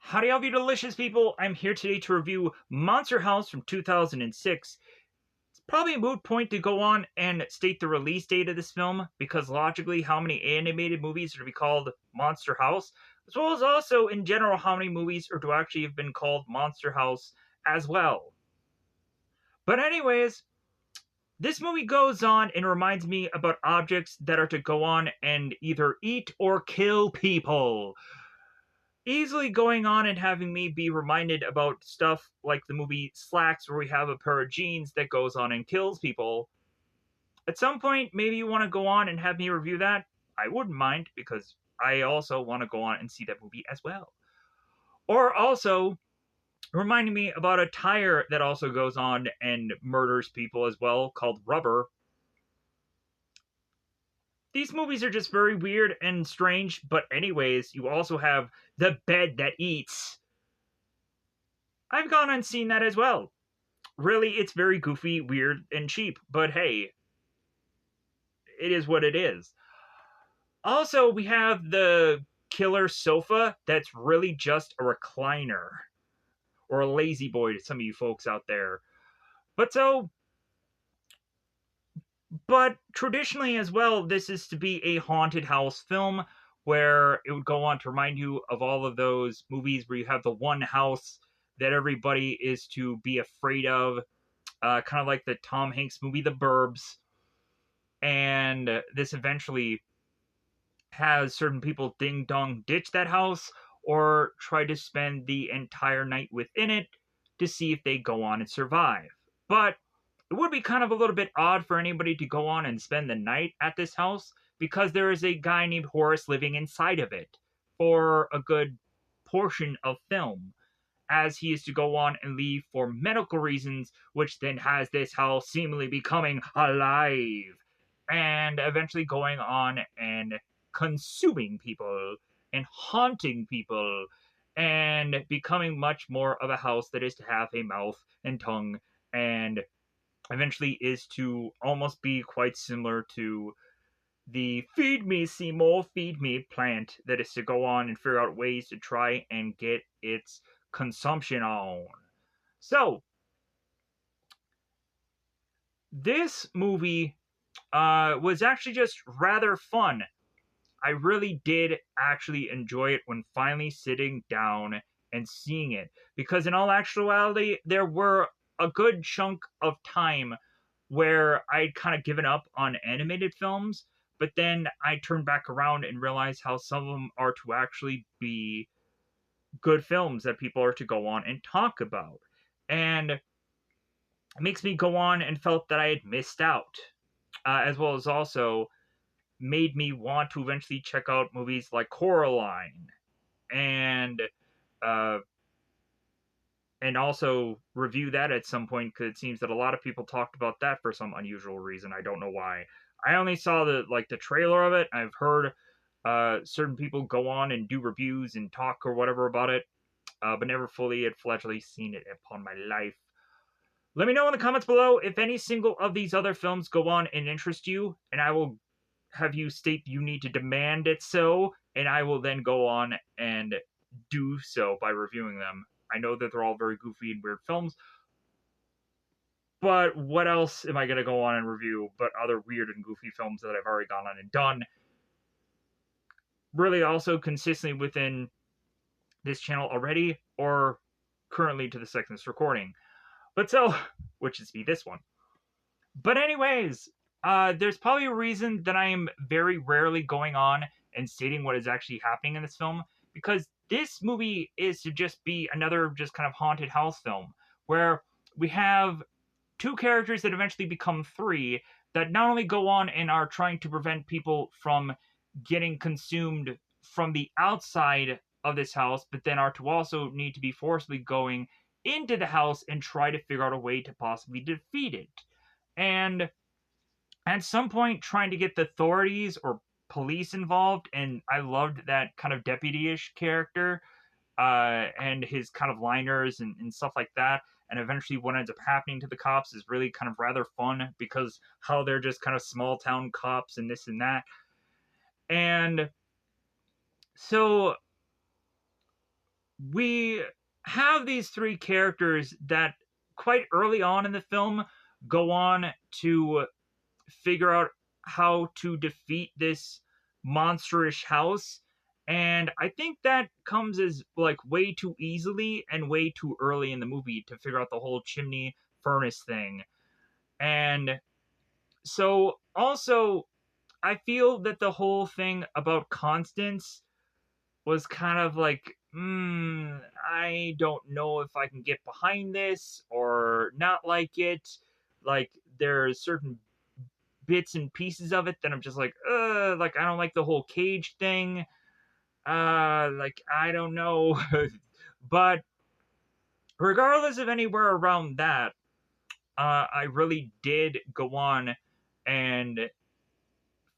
Howdy, all you delicious people! I'm here today to review Monster House from 2006. It's probably a moot point to go on and state the release date of this film, because logically, how many animated movies are to be called Monster House, as well as also, in general, how many movies are to actually have been called Monster House as well. But anyways, this movie goes on and reminds me about objects that are to go on and either eat or kill people, easily going on and having me be reminded about stuff like the movie Slacks, where we have a pair of jeans that goes on and kills people. At some point, maybe you want to go on and have me review that. I wouldn't mind, because I also want to go on and see that movie as well. Or also, reminding me about a tire that also goes on and murders people as well, called Rubber. These movies are just very weird and strange, but anyways, you also have The Bed That Eats. I've gone and seen that as well. Really, it's very goofy, weird, and cheap, but hey, it is what it is. Also, we have the killer sofa that's really just a recliner, or a lazy boy to some of you folks out there. But so, but traditionally as well, this is to be a haunted house film, where it would go on to remind you of all of those movies where you have the one house that everybody is to be afraid of, kind of like the Tom Hanks movie The Burbs. And this eventually has certain people ding dong ditch that house or try to spend the entire night within it to see if they go on and survive. But it would be kind of a little bit odd for anybody to go on and spend the night at this house, because there is a guy named Horace living inside of it for a good portion of film, as he is to go on and leave for medical reasons, which then has this house seemingly becoming alive and eventually going on and consuming people and haunting people and becoming much more of a house that is to have a mouth and tongue, and eventually is to almost be quite similar to the Feed Me Seymour, Feed Me plant that is to go on and figure out ways to try and get its consumption on. So, this movie was actually just rather fun. I really did actually enjoy it when finally sitting down and seeing it, because in all actuality, there were a good chunk of time where I'd kind of given up on animated films, but then I turned back around and realized how some of them are to actually be good films that people are to go on and talk about. And it makes me go on and felt that I had missed out, as well as also made me want to eventually check out movies like Coraline and uh, and also review that at some point, because it seems that a lot of people talked about that for some unusual reason. I don't know why. I only saw the trailer of it. I've heard certain people go on and do reviews and talk or whatever about it, but never fully had fledgedly seen it upon my life. Let me know in the comments below if any single of these other films go on and interest you, and I will have you state you need to demand it so, and I will then go on and do so by reviewing them. I know that they're all very goofy and weird films, but what else am I going to go on and review but other weird and goofy films that I've already gone on and done? Really, also consistently within this channel already, or currently to the second this recording. But so, which is be this one. But anyways, there's probably a reason that I am very rarely going on and stating what is actually happening in this film, because this movie is to just be another just kind of haunted house film, where we have two characters that eventually become three, that not only go on and are trying to prevent people from getting consumed from the outside of this house, but then are to also need to be forcibly going into the house and try to figure out a way to possibly defeat it. And at some point, trying to get the authorities or police involved, and I loved that kind of deputy-ish character, and his kind of liners and stuff like that. And eventually, what ends up happening to the cops is really kind of rather fun, because how they're just kind of small town cops and this and that. And so we have these three characters that quite early on in the film go on to figure out how to defeat this monstrous house. And I think that comes as like way too easily and way too early in the movie to figure out the whole chimney furnace thing. And so also I feel that the whole thing about Constance was kind of like, I don't know if I can get behind this or not like it. Like, there's certain bits and pieces of it that I'm just like I don't like the whole cage thing. Like, I don't know. But regardless of anywhere around that, I really did go on and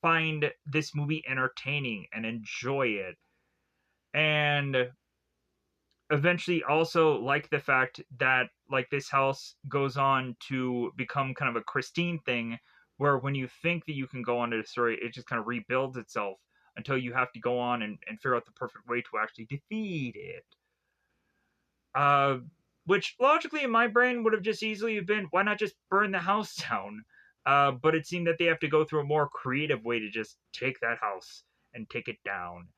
find this movie entertaining and enjoy it. And eventually also like the fact that like this house goes on to become kind of a Christine thing where when you think that you can go on to the story, it just kind of rebuilds itself until you have to go on and figure out the perfect way to actually defeat it. Uh, which logically in my brain would have just easily been, why not just burn the house down? But it seemed that they have to go through a more creative way to just take that house and take it down.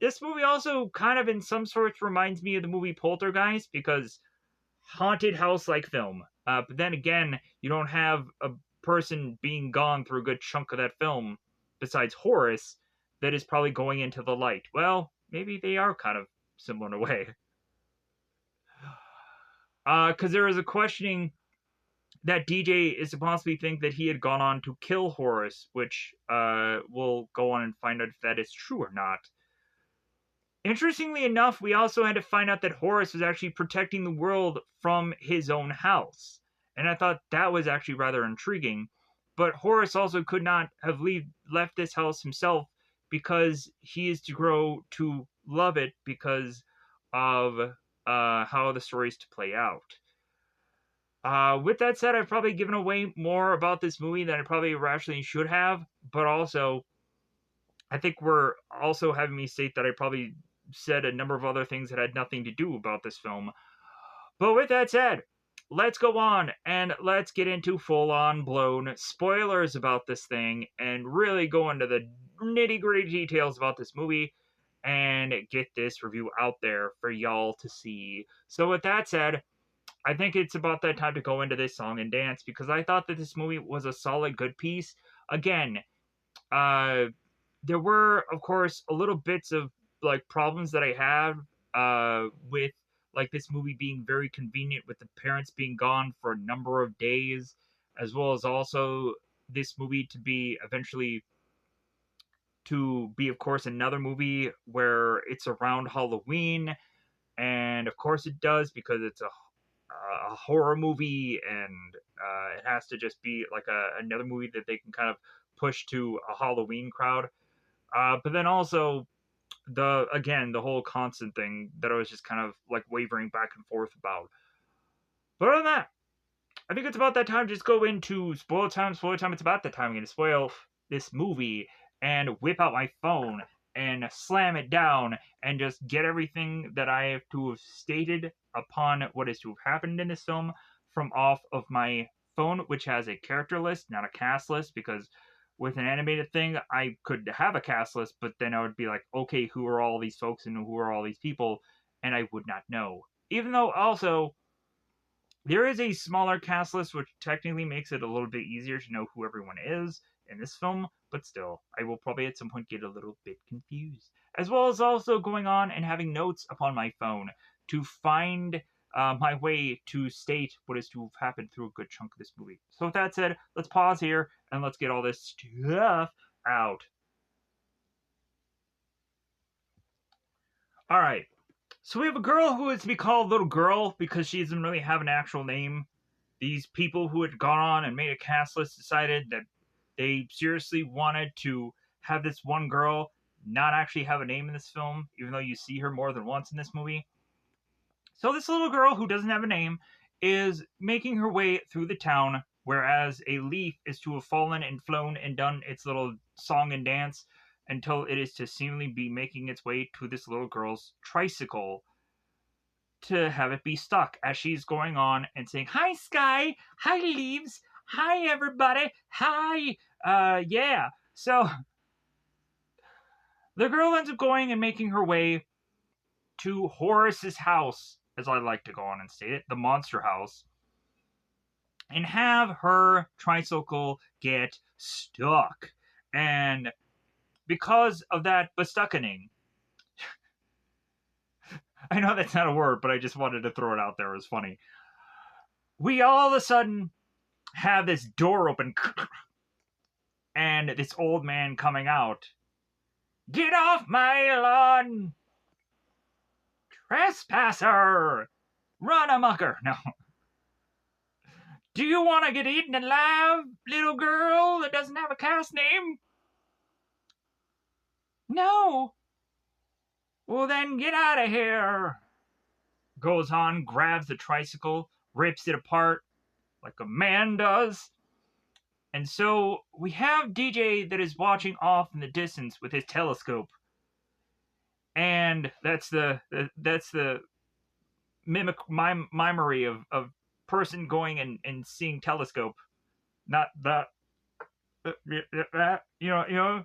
This movie also kind of in some sorts reminds me of the movie Poltergeist because haunted house like film. But then again, you don't have a person being gone through a good chunk of that film besides Horace that is probably going into the light. Well, maybe they are kind of similar in a way. Because there is a questioning that DJ is to possibly think that he had gone on to kill Horace, which we'll go on and find out if that is true or not. Interestingly enough, we also had to find out that Horace was actually protecting the world from his own house. And I thought that was actually rather intriguing. But Horace also could not have left this house himself because he is to grow to love it because of how the story is to play out. With that said, I've probably given away more about this movie than I probably rationally should have. But also, I think we're also having me state that I probably said a number of other things that had nothing to do about this film. But with that said, let's go on and let's get into full on blown spoilers about this thing and really go into the nitty gritty details about this movie and get this review out there for y'all to see. So, with that said, I think it's about that time to go into this song and dance because I thought that this movie was a solid, good piece. Again, uh, there were, of course, a little bits of like problems that I had with like this movie being very convenient with the parents being gone for a number of days, as well as also this movie to be eventually to be, of course, another movie where it's around Halloween, and of course it does because it's a horror movie, and it has to just be like another movie that they can kind of push to a Halloween crowd. But then also the whole constant thing that I was just kind of like wavering back and forth about. But other than that, I think it's about that time to just go into spoiler time. Spoiler time. It's about that time I'm going to spoil this movie and whip out my phone and slam it down and just get everything that I have to have stated upon what is to have happened in this film from off of my phone, which has a character list, not a cast list, because with an animated thing, I could have a cast list, but then I would be like, okay, who are all these folks and who are all these people? And I would not know. Even though also there is a smaller cast list, which technically makes it a little bit easier to know who everyone is in this film, but still, I will probably at some point get a little bit confused. As well as also going on and having notes upon my phone to find my way to state what is to have happened through a good chunk of this movie. So, with that said, let's pause here and let's get all this stuff out. Alright, so we have a girl who is to be called Little Girl because she doesn't really have an actual name. These people who had gone on and made a cast list decided that they seriously wanted to have this one girl not actually have a name in this film, even though you see her more than once in this movie. So this little girl who doesn't have a name is making her way through the town, whereas a leaf is to have fallen and flown and done its little song and dance until it is to seemingly be making its way to this little girl's tricycle to have it be stuck as she's going on and saying, "Hi, Sky. Hi, Leaves. Hi, everybody. Hi." Yeah. So the girl ends up going and making her way to Horace's house, as I like to go on and state it, the monster house, and have her tricycle get stuck. And because of that bestuckening, I know that's not a word, but I just wanted to throw it out there. It was funny. We all of a sudden have this door open and this old man coming out. "Get off my lawn, trespasser! Run amucker!" No. "Do you want to get eaten alive, little girl that doesn't have a cast name?" "No." "Well, then get out of here." Goes on, grabs the tricycle, rips it apart like a man does. And so we have DJ that is watching off in the distance with his telescope. And that's the mimery of person going and seeing telescope. Not that if you know,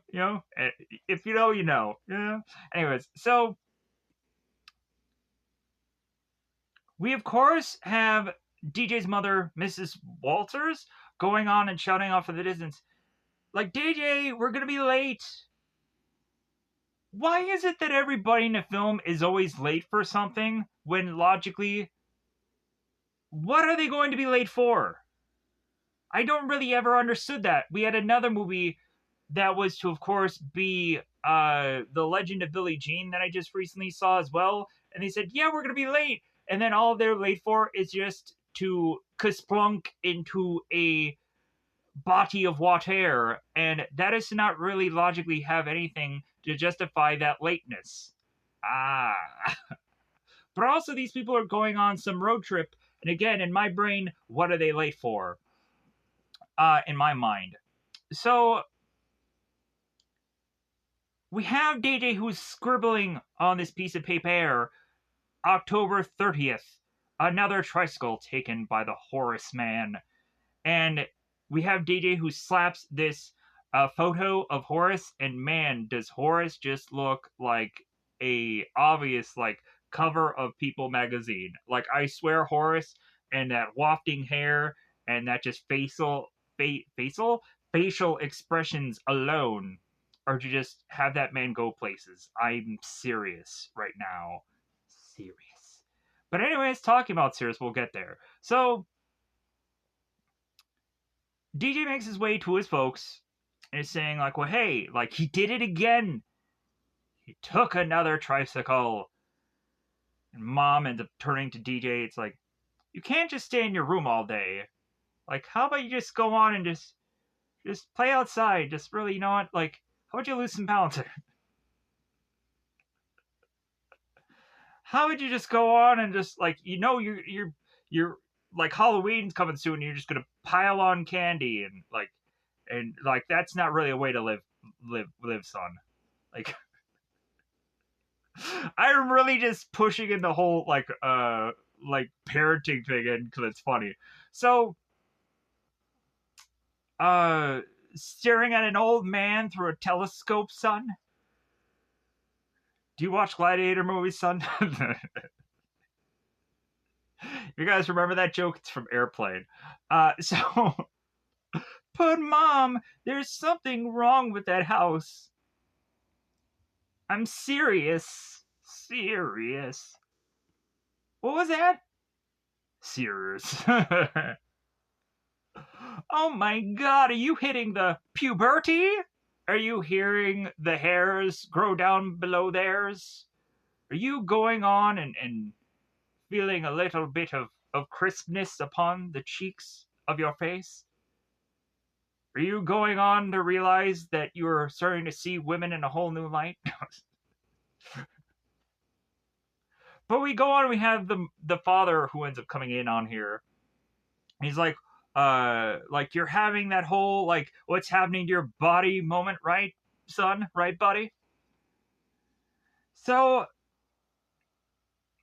you know. Yeah. Anyways, so we of course have DJ's mother, Mrs. Walters, going on and shouting off in the distance, like, "DJ, we're gonna be late." Why is it that everybody in a film is always late for something when logically, what are they going to be late for? I don't really ever understood that. We had another movie that was to, of course, be The Legend of Billie Jean that I just recently saw as well. And they said, "Yeah, we're going to be late." And then all they're late for is just to kasplunk into a body of water. And that is to not really logically have anything to justify that lateness. But also, these people are going on some road trip. And again, in my brain, what are they late for? In my mind. So we have DJ who's scribbling on this piece of paper, October 30th, another tricycle taken by the Horace man. And we have DJ who slaps this photo of Horace, and man, does Horace just look like a obvious like cover of People magazine. Like, I swear, Horace and that wafting hair and that just facial expressions alone are to just have that man go places. I'm serious right now. Serious. But anyways, talking about serious, we'll get there. So DJ makes his way to his folks and is saying, like, well, hey, like, he did it again. He took another tricycle. And Mom ends up turning to DJ. It's like, you can't just stay in your room all day. Like, how about you just go on and just play outside? Just really, you know what? Like, how would you lose some balance? How would you just go on and just, like, you know, you're like, Halloween's coming soon, and you're just gonna pile on candy and like that's not really a way to live, son. Like, I'm really just pushing in the whole like parenting thing in because it's funny. So staring at an old man through a telescope, son. Do you watch Gladiator movies, son? You guys remember that joke? It's from Airplane. So but Mom, there's something wrong with that house. I'm serious. Serious. What was that? Serious. Oh my god, are you hitting the puberty? Are you hearing the hairs grow down below theirs? Are you going on and feeling a little bit of crispness upon the cheeks of your face? Are you going on to realize that you're starting to see women in a whole new light? But we go on and we have the father who ends up coming in on here. He's like you're having that whole, like, what's happening to your body moment, right? son, right, buddy? So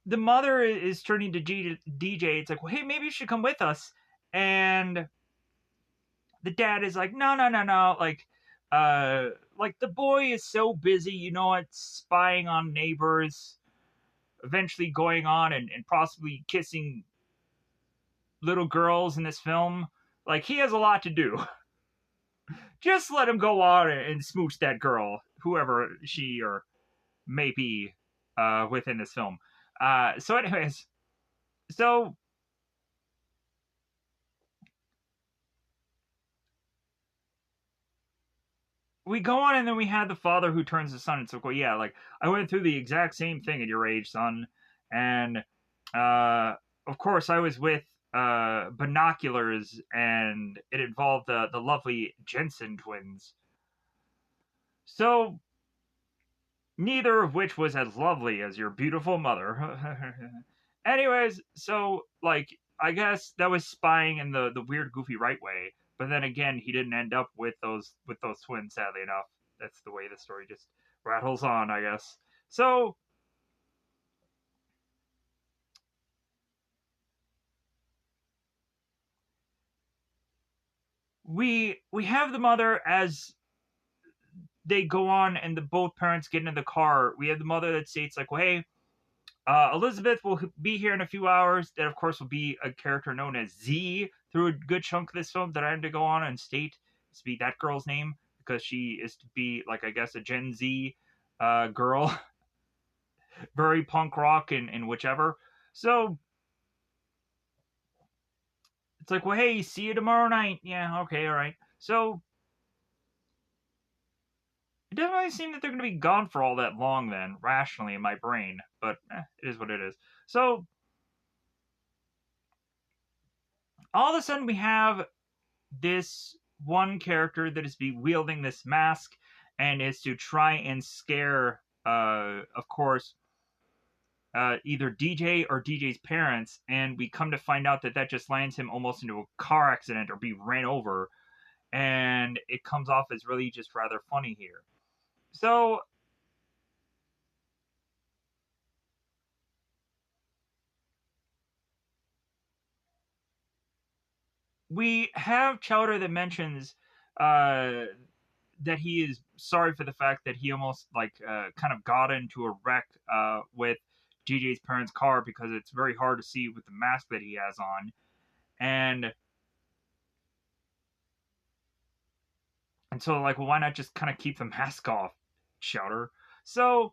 the mother is turning to DJ. It's like, well, hey, maybe you should come with us. And the dad is like, no, no, no, no. Uh, like the boy is so busy, you know what, spying on neighbors, eventually going on and possibly kissing little girls in this film. Like he has a lot to do. Just let him go on and smooch that girl, whoever she or may be, within this film. So, anyways, so we go on, and then we had the father who turns to son. It's like, well, yeah, like I went through the exact same thing at your age, son, and of course I was with binoculars, and it involved the lovely Jensen twins. So neither of which was as lovely as your beautiful mother. Anyways, so like I guess that was spying in the weird, goofy right way. But then again, he didn't end up with those twins. Sadly enough, that's the way the story just rattles on, I guess. So we have the mother as they go on, and the both parents get into the car. We have the mother that states like, "Well, hey, Elizabeth will be here in a few hours." That, of course, will be a character known as Z through a good chunk of this film that I had to go on and state to be that girl's name because she is to be, like, I guess, a Gen Z girl, very punk rock and whichever. So it's like, well, hey, see you tomorrow night. Yeah, okay, all right. So it doesn't really seem that they're going to be gone for all that long, then, rationally in my brain, but it is what it is. So all of a sudden, we have this one character that is be wielding this mask and is to try and scare, of course, either DJ or DJ's parents. And we come to find out that that just lands him almost into a car accident or be ran over. And it comes off as really just rather funny here. So we have Chowder that mentions uh, that he is sorry for the fact that he almost like kind of got into a wreck with GJ's parents' car because it's very hard to see with the mask that he has on, and so like, well, why not just kind of keep the mask off, Chowder? So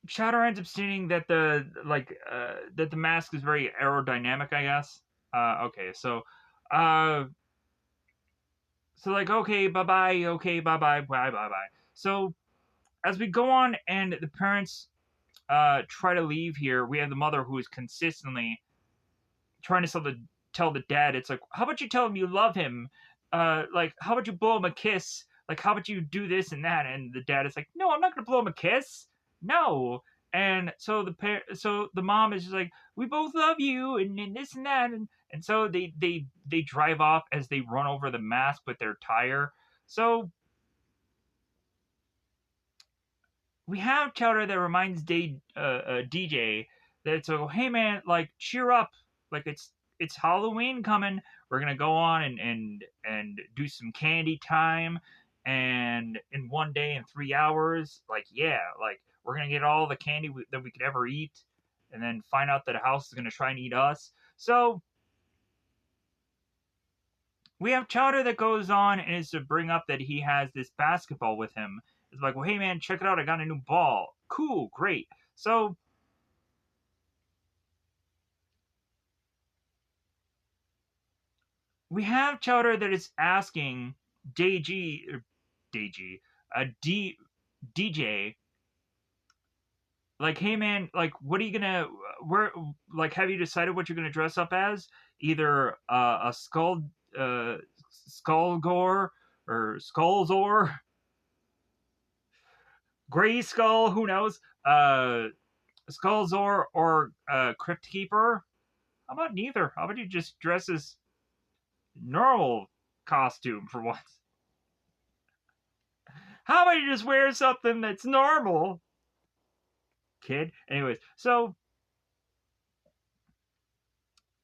Chowder ends up stating that that the mask is very aerodynamic, I guess. Okay, uh, so like, okay, bye bye, okay, bye bye, bye bye bye. So as we go on and the parents try to leave here, we have the mother who is consistently trying to tell the dad, it's like, how about you tell him you love him? Like, how about you blow him a kiss? Like, how about you do this and that? And the dad is like, no, I'm not gonna blow him a kiss. No. And so so the mom is just like, we both love you, and this and that, and so they drive off as they run over the mask with their tire. So we have Chowder that reminds DJ that it's like, hey man, like cheer up, like it's Halloween coming. We're gonna go on and do some candy time, and in one day in 3 hours, like yeah, like we're gonna get all the candy that we could ever eat, and then find out that a house is gonna try and eat us. So we have Chowder that goes on and is to bring up that he has this basketball with him. It's like, well, hey man, check it out, I got a new ball. Cool, great. So we have Chowder that is asking DG, DG, D, DJ, like, hey man, like, what are you gonna, where, like, have you decided what you're gonna dress up as? Either a uh, Skullgore or Skullzor, Gray Skull, who knows? Skullzor or Crypt Keeper. How about neither? How about you just dress as normal costume for once? How about you just wear something that's normal, kid? Anyways, so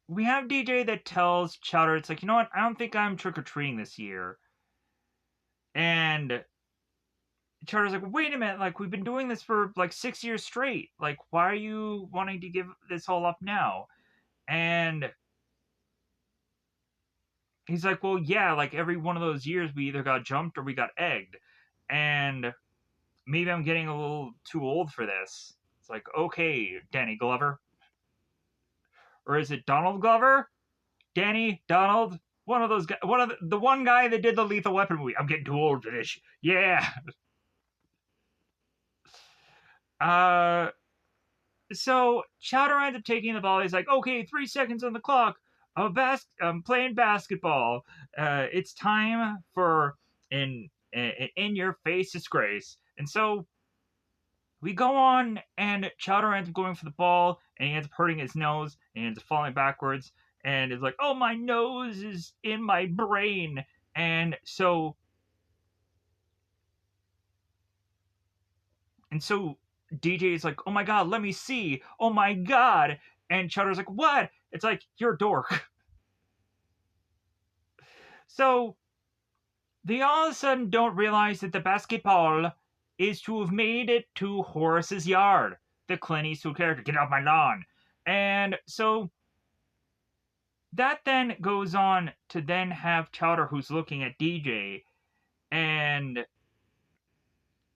we have DJ that tells Chowder, it's like, you know what? I don't think I'm trick or treating this year. And Chowder's like, wait a minute, like, we've been doing this for like 6 years straight. Like, why are you wanting to give this all up now? And he's like, well, yeah, like every one of those years we either got jumped or we got egged. And maybe I'm getting a little too old for this. It's like, okay, Danny Glover. Or is it Donald Glover? Danny, Donald, one of those guys, the one guy that did the Lethal Weapon movie. I'm getting too old for this. Yeah. Uh, so Chowder ends up taking the ball. He's like, okay, 3 seconds on the clock. I'm playing basketball. It's time for an in your face disgrace. And so we go on, and Chowder ends up going for the ball, and he ends up hurting his nose, and he ends up falling backwards, and is like, oh, my nose is in my brain. And so DJ is like, oh my god, let me see. Oh my god. And Chowder's like, what? It's like, you're a dork. So they all of a sudden don't realize that the basketball is to have made it to Horace's yard. The Clint Eastwood character, get off my lawn. And so that then goes on to then have Chowder, who's looking at DJ, and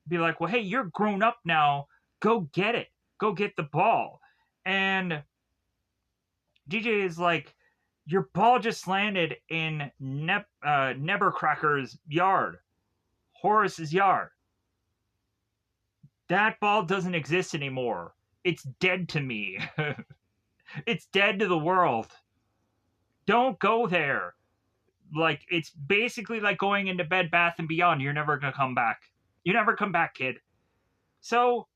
be like, well, hey, you're grown up now. Go get it. Go get the ball. And DJ is like, your ball just landed in Nebercracker's yard, Horace's yard. That ball doesn't exist anymore. It's dead to me. It's dead to the world. Don't go there. Like, it's basically like going into Bed Bath and Beyond. You're never gonna come back. You never come back, kid. So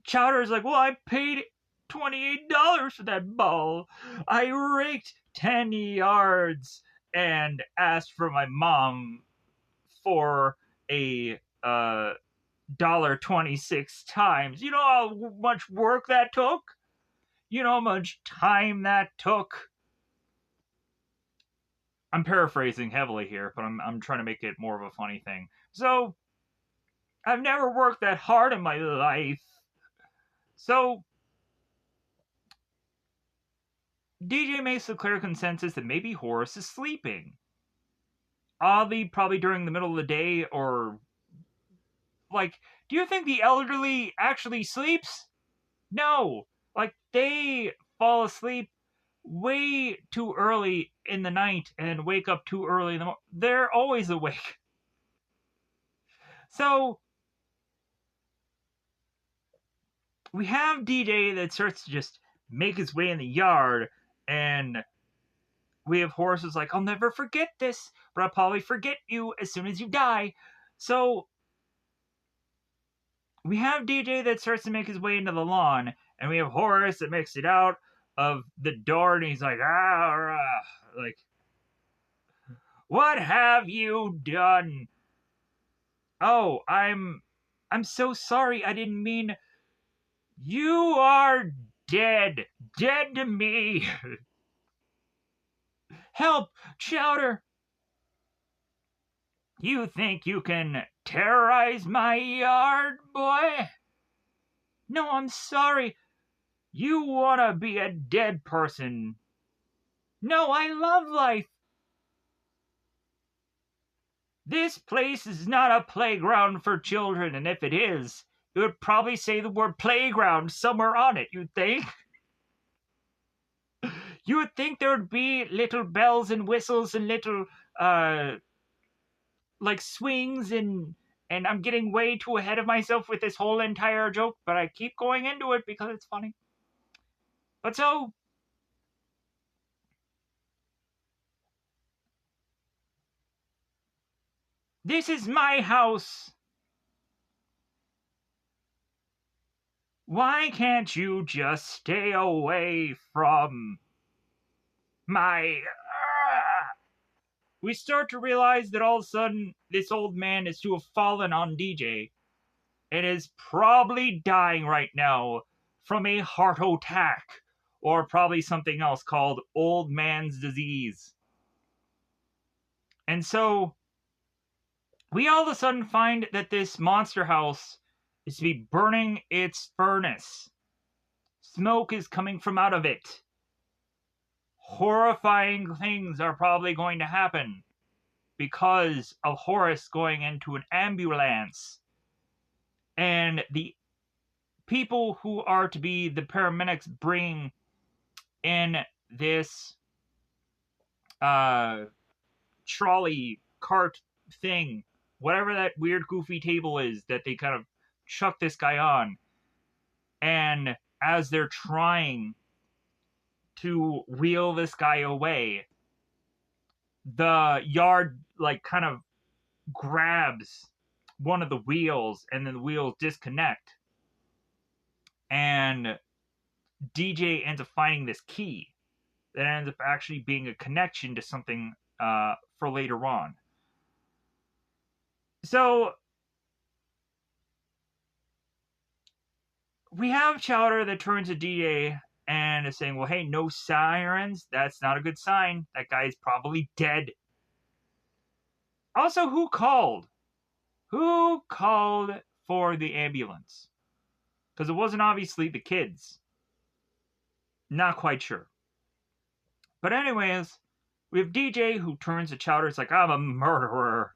Chowder's like, well, I paid $28 for that ball. I raked 10 yards and asked for my mom for a $1.26 times. You know how much work that took? You know how much time that took? I'm paraphrasing heavily here, but I'm trying to make it more of a funny thing. So, I've never worked that hard in my life. So, DJ makes the clear consensus that maybe Horace is sleeping. Oddly, probably during the middle of the day, or like, do you think the elderly actually sleeps? No. Like, they fall asleep way too early in the night and wake up too early in the morning. They're always awake. So, we have DJ that starts to just make his way in the yard, and we have Horace who's like, I'll never forget this, but I'll probably forget you as soon as you die. So we have DJ that starts to make his way into the lawn, and we have Horace that makes it out of the door, and he's like, like, what have you done? Oh, I'm so sorry. I didn't mean. You are dead. Dead to me. Help, Chowder. You think you can terrorize my yard, boy? No, I'm sorry. You want to be a dead person. No, I love life. This place is not a playground for children, and if it is, it would probably say the word playground somewhere on it, you'd think. You would think there would be little bells and whistles and little, like swings and I'm getting way too ahead of myself with this whole entire joke, but I keep going into it because it's funny. But so, this is my house. Why can't you just stay away from my... We start to realize that all of a sudden this old man is to have fallen on DJ and is probably dying right now from a heart attack or probably something else called old man's disease. And so we all of a sudden find that this monster house is to be burning its furnace. Smoke is coming from out of it. Horrifying things are probably going to happen because of Horace going into an ambulance. And the people who are to be the paramedics bring in this trolley cart thing, whatever that weird goofy table is that they kind of chuck this guy on. And as they're trying to wheel this guy away, the yard like kind of grabs one of the wheels and then the wheels disconnect. And DJ ends up finding this key that ends up actually being a connection to something for later on. So we have Chowder that turns to DJ and is saying, well, hey, no sirens. That's not a good sign. That guy's probably dead. Also, who called? Who called for the ambulance? Because it wasn't obviously the kids. Not quite sure. But anyways, we have DJ who turns to Chowder. It's like, I'm a murderer.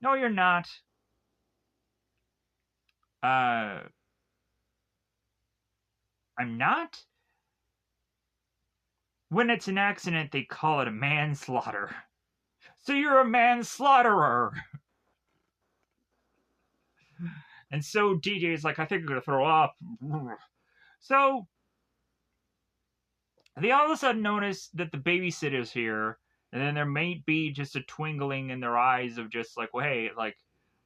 No, you're not. I'm not? When it's an accident, they call it a manslaughter. So you're a manslaughterer. And so DJ is like, I think I'm going to throw up. So they all of a sudden notice that the babysitter's here. And then there may be just a twinkling in their eyes of just like, well, hey, like,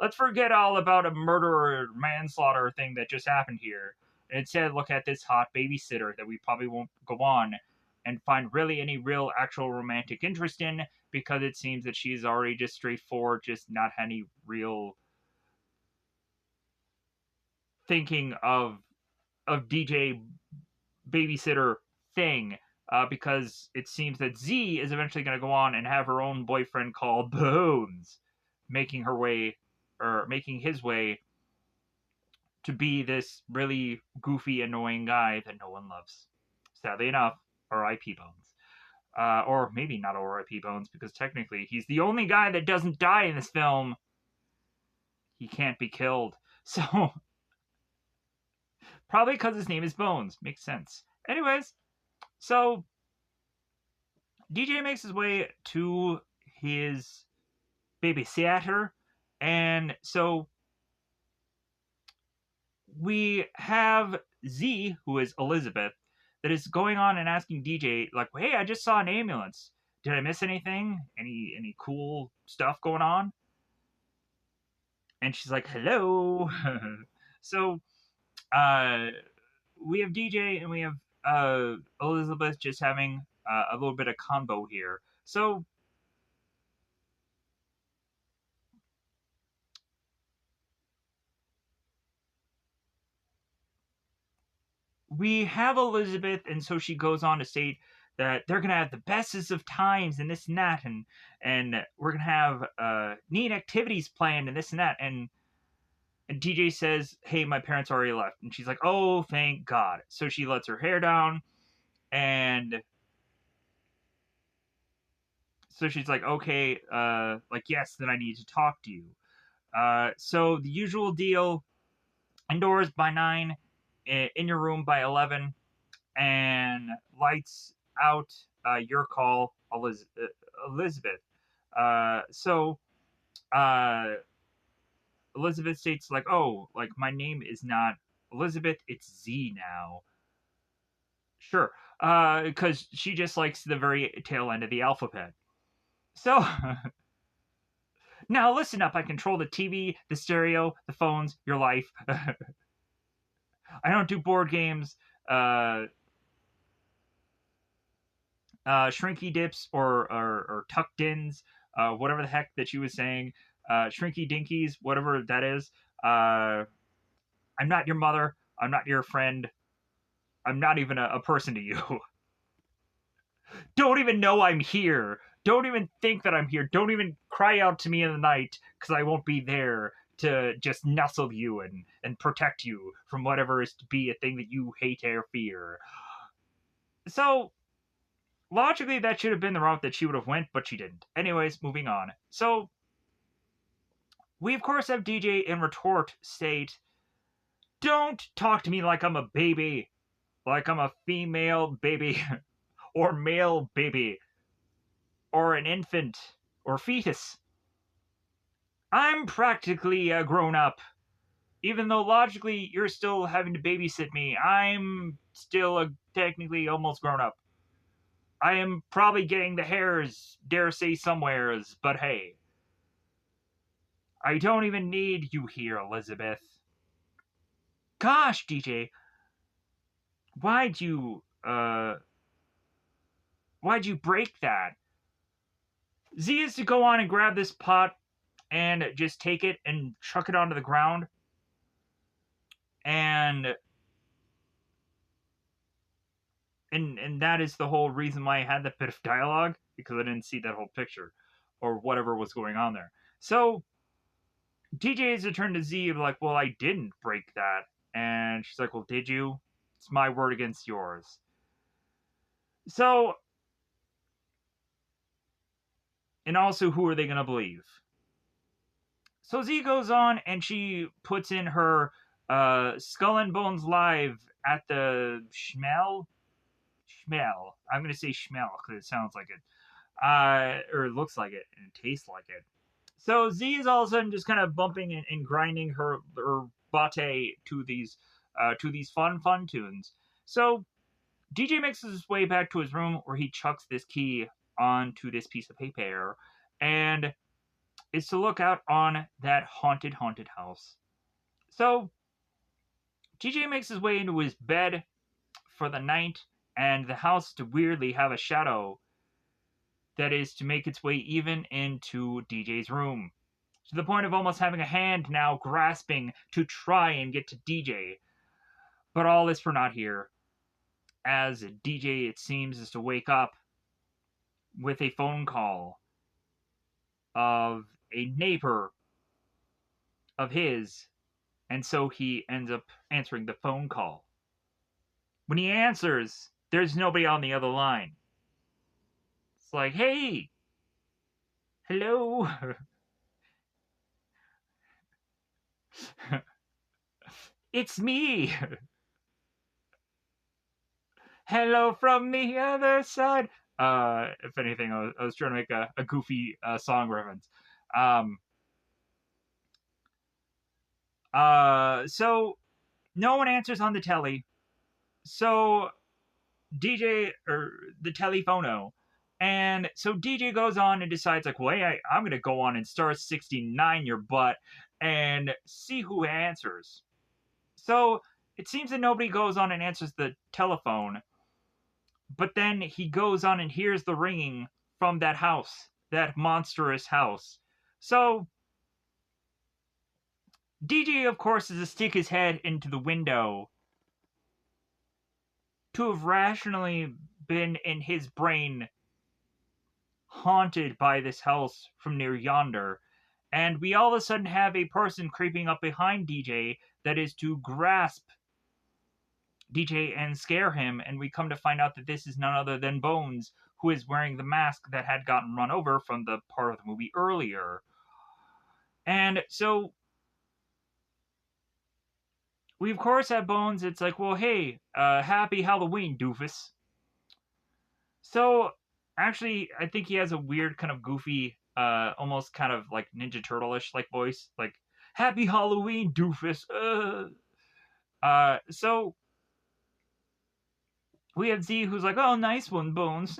let's forget all about a murderer manslaughter thing that just happened here. And instead look at this hot babysitter that we probably won't go on and find really any real actual romantic interest in, because it seems that she's already just straightforward, just not any real thinking of DJ babysitter thing, because it seems that Z is eventually going to go on and have her own boyfriend called Bones, making his way to be this really goofy, annoying guy that no one loves. Sadly enough, R.I.P. Bones. Or maybe not R.I.P. Bones, because technically he's the only guy that doesn't die in this film. He can't be killed. So, probably because his name is Bones. Makes sense. Anyways, so DJ makes his way to his babysitter, and so we have Z, who is Elizabeth, that is going on and asking DJ, like, hey, I just saw an ambulance. Did I miss anything? Any cool stuff going on? And she's like, hello. So we have DJ and we have Elizabeth just having a little bit of convo here. So we have Elizabeth, and so she goes on to state that they're gonna have the bestest of times and this and that, and we're gonna have neat activities planned and this and that, and DJ says, hey, my parents already left, and she's like, oh, thank God. So she lets her hair down, and so she's like, okay, like, yes, then I need to talk to you. So the usual deal, indoors by 9, in your room by 11, and lights out, your call, Elizabeth. So Elizabeth states, like, oh, like, my name is not Elizabeth, it's Z now. Sure. Because she just likes the very tail end of the alphabet. So, now listen up, I control the TV, the stereo, the phones, your life. I don't do board games, shrinky dips or tucked ins, whatever the heck that she was saying, shrinky dinkies, whatever that is. I'm not your mother. I'm not your friend. I'm not even a person to you. Don't even know I'm here. Don't even think that I'm here. Don't even cry out to me in the night because I won't be there to just nestle you and protect you from whatever is to be a thing that you hate or fear. So, logically, that should have been the route that she would have went, but she didn't. Anyways, moving on. So, we of course have DJ in retort state, don't talk to me like I'm a baby, like I'm a female baby, or male baby, or an infant, or fetus. I'm practically a grown up. Even though logically you're still having to babysit me, I'm still technically almost grown up. I am probably getting the hairs, dare say somewheres, but hey. I don't even need you here, Elizabeth. Gosh, DJ, why'd you, why'd you break that? Z is to go on and grab this pot and just take it and chuck it onto the ground. And that is the whole reason why I had that bit of dialogue, because I didn't see that whole picture or whatever was going on there. So DJ is to turn to Z like, well, I didn't break that. And she's like, well, did you? It's my word against yours. So, and also, who are they going to believe? So Z goes on and she puts in her Skull and Bones Live at the Schmel. I'm going to say Schmel because it sounds like it. Or it looks like it and it tastes like it. So Z is all of a sudden just kind of bumping and grinding her bate to these fun tunes. So DJ makes his way back to his room where he chucks this key onto this piece of paper and is to look out on that haunted house. So DJ makes his way into his bed for the night, and the house to weirdly have a shadow that is to make its way even into DJ's room, to the point of almost having a hand now grasping to try and get to DJ. But all is for naught here, as DJ, it seems, is to wake up with a phone call of a neighbor of his, and so he ends up answering the phone call. When he answers, there's nobody on the other line. It's like, hey, hello. It's me. Hello from the other side. If anything, I was trying to make a goofy song reference. So no one answers on the telly. So DJ or the telephono. And so DJ goes on and decides, like, well, hey, I'm going to go on and star 69 your butt and see who answers. So it seems that nobody goes on and answers the telephone. But then he goes on and hears the ringing from that house, that monstrous house. So DJ, of course, is to stick his head into the window to have rationally been in his brain haunted by this house from near yonder. And we all of a sudden have a person creeping up behind DJ that is to grasp DJ and scare him. And we come to find out that this is none other than Bones, who is wearing the mask that had gotten run over from the part of the movie earlier. And so we of course have Bones. It's like, well, hey, happy Halloween, doofus. So actually, I think he has a weird kind of goofy, almost kind of like Ninja Turtle-ish like voice, like happy Halloween, doofus. So we have Z, who's like, oh, nice one, Bones.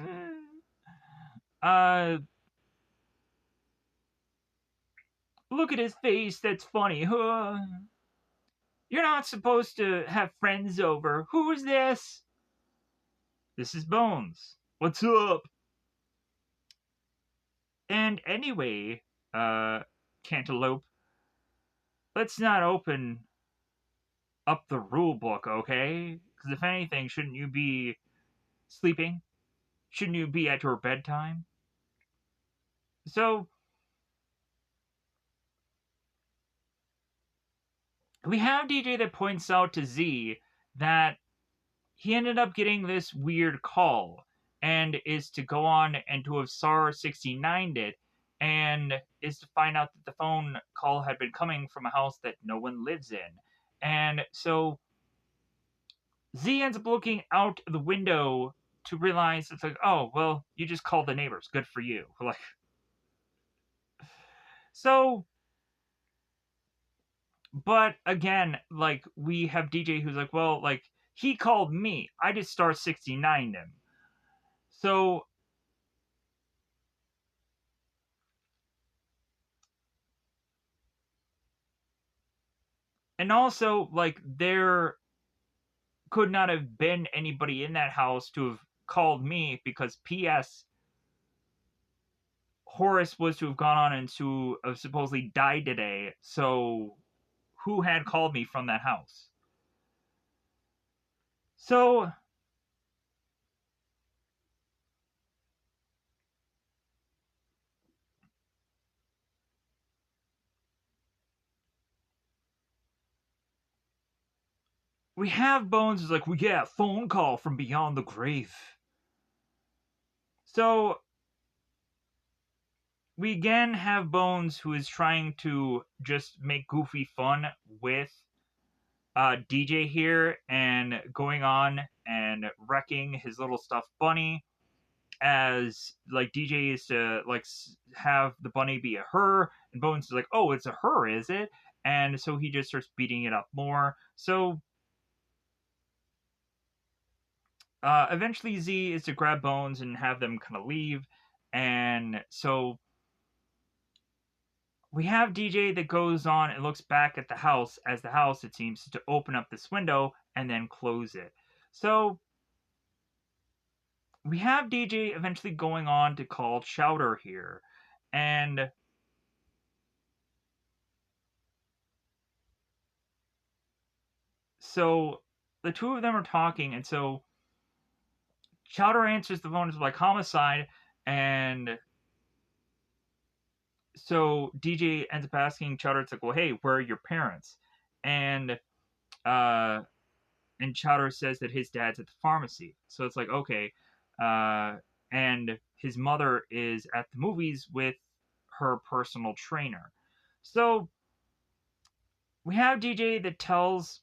Look at his face. That's funny. You're not supposed to have friends over. Who is this? This is Bones. What's up? And anyway, Cantaloupe, let's not open up the rule book, okay? Because if anything, shouldn't you be sleeping? Shouldn't you be at your bedtime? So, we have DJ that points out to Z that he ended up getting this weird call and is to go on and to have SAR 69'd it and is to find out that the phone call had been coming from a house that no one lives in. And so Z ends up looking out the window to realize it's like, oh, well, you just called the neighbors. Good for you. Like, so, but again, like, we have DJ who's like, well, like, he called me. I just star 69'd him. So, and also, like, there could not have been anybody in that house to have called me because P.S. Horace was to have gone on and to have supposedly died today. So, who had called me from that house? So, we have Bones is like, we get a phone call from beyond the grave. So, we again have Bones who is trying to just make goofy fun with DJ here and going on and wrecking his little stuffed bunny as like DJ is to like have the bunny be a her and Bones is like, oh, it's a her, is it? And so he just starts beating it up more. So eventually Z is to grab Bones and have them kind of leave. And so we have DJ that goes on and looks back at the house as the house, it seems, to open up this window and then close it. So we have DJ eventually going on to call Chowder here. And so the two of them are talking, and so Chowder answers the phone as like homicide, and so DJ ends up asking Chowder, it's like, well, hey, where are your parents? And uh and Chowder says that his dad's at the pharmacy. So it's like, okay. And his mother is at the movies with her personal trainer. So we have DJ that tells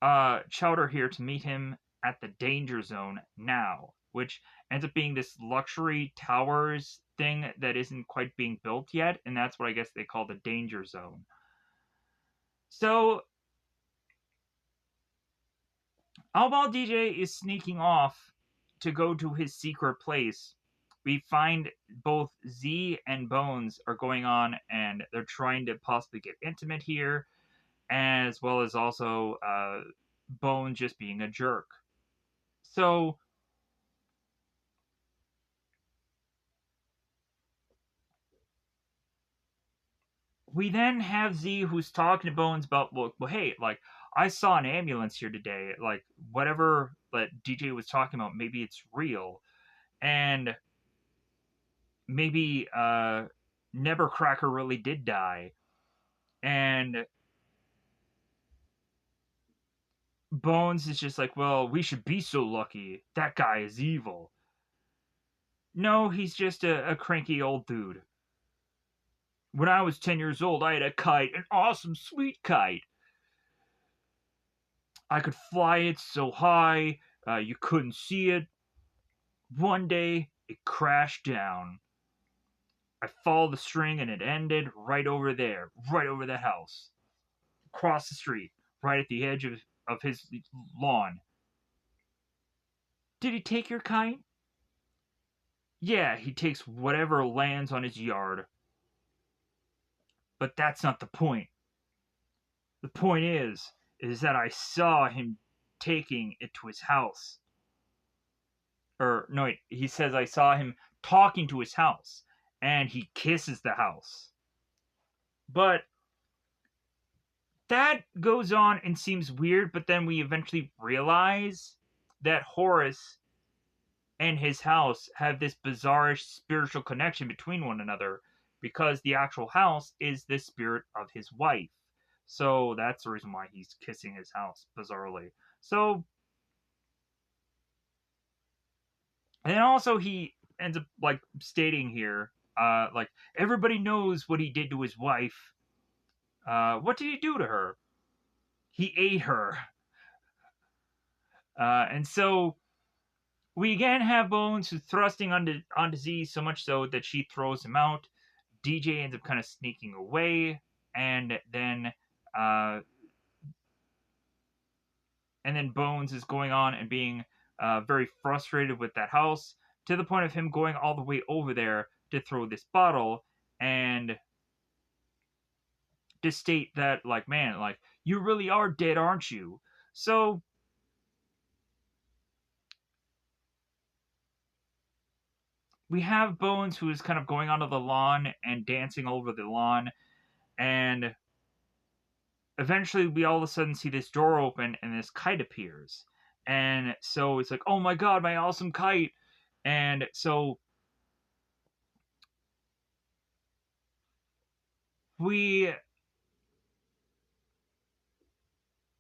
Chowder here to meet him at the danger zone now, which ends up being this luxury towers thing that isn't quite being built yet, and that's what I guess they call the danger zone. So while DJ is sneaking off to go to his secret place, we find both Z and Bones are going on and they're trying to possibly get intimate here, as well as also Bones just being a jerk. So we then have Z who's talking to Bones about, well, hey, like, I saw an ambulance here today. Like, whatever that DJ was talking about, maybe it's real. And maybe Nevercracker really did die. And Bones is just like, well, we should be so lucky. That guy is evil. No, he's just a cranky old dude. When I was 10 years old, I had a kite, an awesome, sweet kite. I could fly it so high, you couldn't see it. One day, it crashed down. I followed the string and it ended right over there, right over the house, across the street, right at the edge of his lawn. Did he take your kite? Yeah, he takes whatever lands on his yard. But that's not the point. The point is that I saw him taking it to his house. Or, no, wait, he says I saw him talking to his house, and he kisses the house. But that goes on and seems weird, but then we eventually realize that Horace and his house have this bizarrish spiritual connection between one another because the actual house is the spirit of his wife. So that's the reason why he's kissing his house, bizarrely. So, and also he ends up like stating here, like everybody knows what he did to his wife. What did he do to her? He ate her. And so we again have Bones who's thrusting onto Z so much so that she throws him out. DJ ends up kind of sneaking away, and then uh, Bones is going on and being very frustrated with that house to the point of him going all the way over there to throw this bottle and to state that, like, man, like, you really are dead, aren't you? So we have Bones who is kind of going onto the lawn and dancing over the lawn, and eventually we all of a sudden see this door open and this kite appears. And so it's like, oh my god, my awesome kite. And so we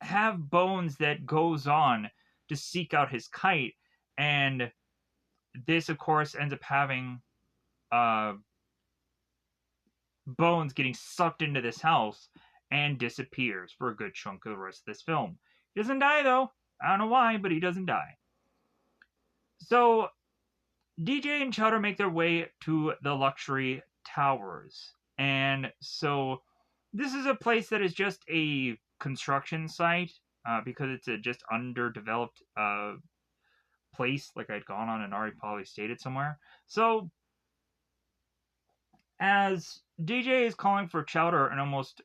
have Bones that goes on to seek out his kite, and this of course ends up having uh Bones getting sucked into this house and disappears for a good chunk of the rest of this film. He doesn't die though. I don't know why, but he doesn't die. So DJ and Chowder make their way to the luxury towers. And so this is a place that is just a construction site because it's a just underdeveloped place, like I'd gone on and already probably stated somewhere. So as DJ is calling for Chowder and almost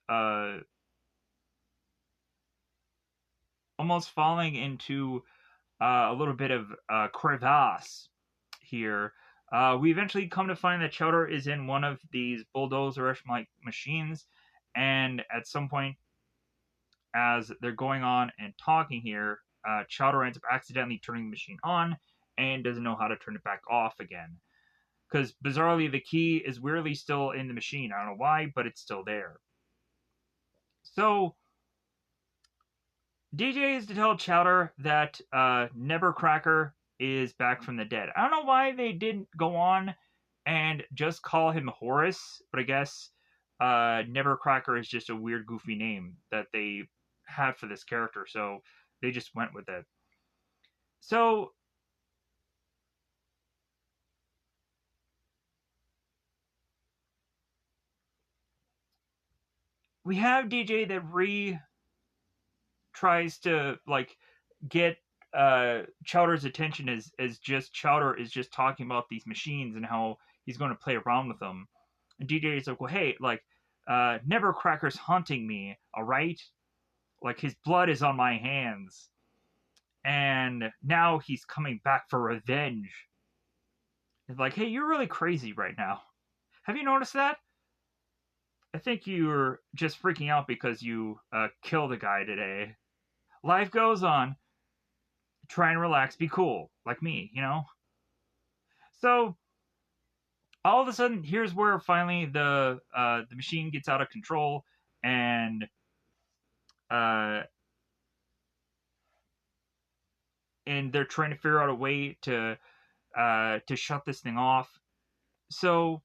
falling into a little bit of crevasse here, we eventually come to find that Chowder is in one of these bulldozer-ish machines, and at some point, as they're going on and talking here, Chowder ends up accidentally turning the machine on and doesn't know how to turn it back off again. Because bizarrely, the key is weirdly still in the machine. I don't know why, but it's still there. So DJ is to tell Chowder that Nevercracker is back from the dead. I don't know why they didn't go on and just call him Horace, but I guess Nevercracker is just a weird, goofy name that they had for this character, so they just went with it. So we have DJ that tries to like get Chowder's attention as just Chowder is just talking about these machines and how he's going to play around with them. And DJ is like, well, hey, like, Nevercracker's haunting me, all right? Like, his blood is on my hands. And now he's coming back for revenge. It's like, hey, you're really crazy right now. Have you noticed that? I think you're just freaking out because you killed a guy today. Life goes on. Try and relax, be cool, like me, you know? So, all of a sudden, here's where finally the machine gets out of control, and uh, they're trying to figure out a way to shut this thing off. So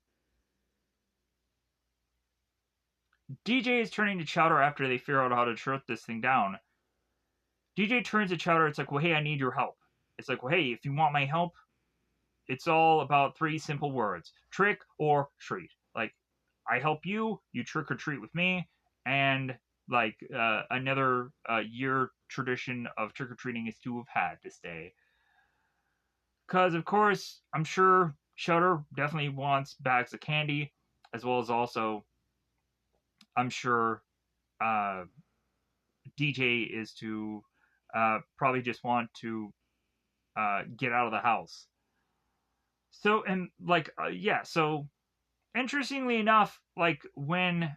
DJ is turning to Chowder after they figure out how to shut this thing down. DJ turns to Chowder. It's like, well, hey, I need your help. It's like, well, hey, if you want my help, it's all about three simple words: trick or treat. Like, I help you, you trick or treat with me, and like another year tradition of trick or treating is to have had to stay. Because of course, I'm sure Chowder definitely wants bags of candy, as well as also, I'm sure, uh, DJ is to probably just want to get out of the house. So, and like, yeah, so interestingly enough, like when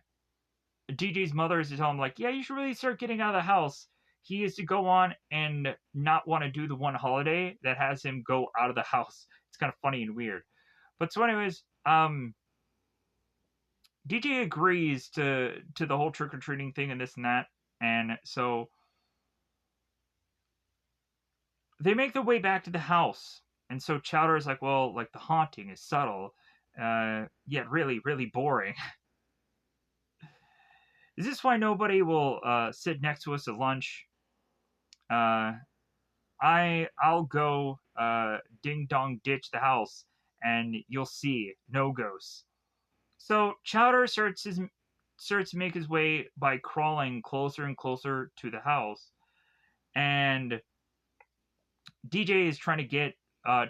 DJ's mother is to tell him, like, yeah, you should really start getting out of the house, he is to go on and not want to do the one holiday that has him go out of the house. It's kind of funny and weird. But so, anyways, DJ agrees to the whole trick or treating thing and this and that, and so they make their way back to the house. And so Chowder is like, well, like the haunting is subtle, yet really, really boring. Is this why nobody will sit next to us at lunch? Uh, I'll go ding dong ditch the house, and you'll see no ghosts. So Chowder starts to make his way by crawling closer and closer to the house, and DJ is trying to get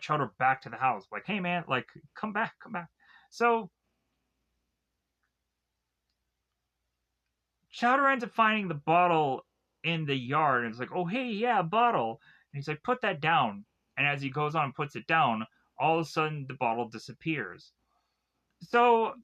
Chowder back to the house. Like, hey man, like come back, come back. So Chowder ends up finding the bottle in the yard, and it's like, oh hey, yeah, a bottle. And he's like, put that down. And as he goes on and puts it down, all of a sudden the bottle disappears. So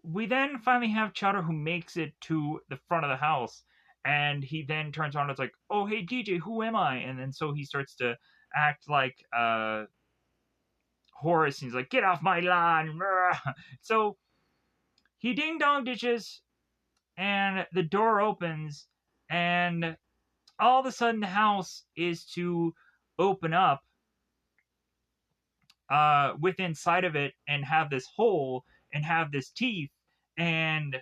we then finally have Chowder who makes it to the front of the house, and he then turns around and it's like, oh hey DJ, who am I? And then so he starts to act like Horace, and he's like, get off my lawn. So he ding dong ditches, and the door opens, and all of a sudden the house is to open up with inside of it and have this hole and have this teeth, and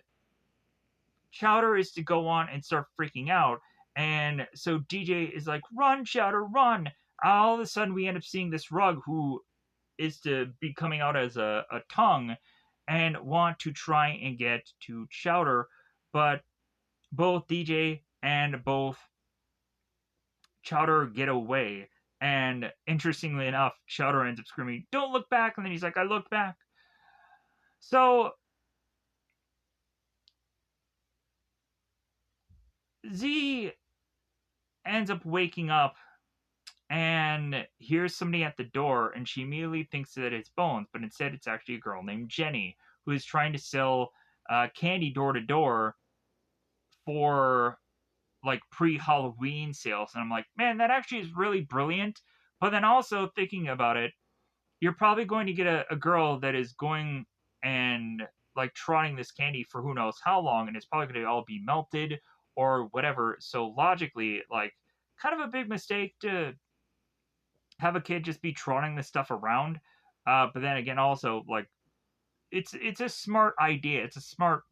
Chowder is to go on and start freaking out. And so DJ is like, run, Chowder, run. All of a sudden, we end up seeing this rug who is to be coming out as a tongue and want to try and get to Chowder. But both DJ and both Chowder get away. And interestingly enough, Chowder ends up screaming, don't look back. And then he's like, I looked back. So Z ends up waking up and hears somebody at the door, and she immediately thinks that it's Bones, but instead it's actually a girl named Jenny who is trying to sell candy door to door for like pre-Halloween sales. And I'm like, man, that actually is really brilliant. But then also thinking about it, you're probably going to get a girl that is going and like trying this candy for who knows how long, and it's probably going to all be melted or whatever. So logically, like, kind of a big mistake to have a kid just be trotting this stuff around. But then again, also like it's a smart idea. It's a smart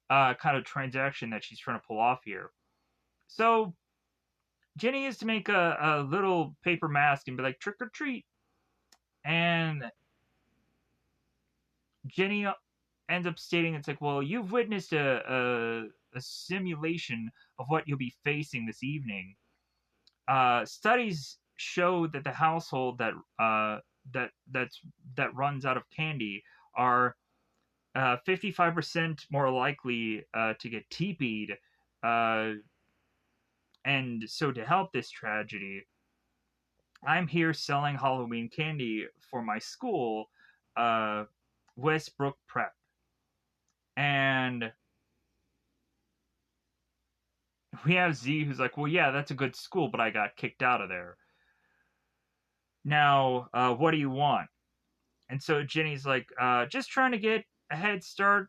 kind of transaction that she's trying to pull off here. So Jenny is to make a little paper mask and be like trick or treat, and Jenny ends up stating it's like, well, you've witnessed a simulation of what you'll be facing this evening. Studies show that the household that runs out of candy are 55% more likely to get TP'd. And so to help this tragedy, I'm here selling Halloween candy for my school, Westbrook Prep. And we have Z who's like, well, yeah, that's a good school, but I got kicked out of there. Now, what do you want? And so Jenny's like, just trying to get a head start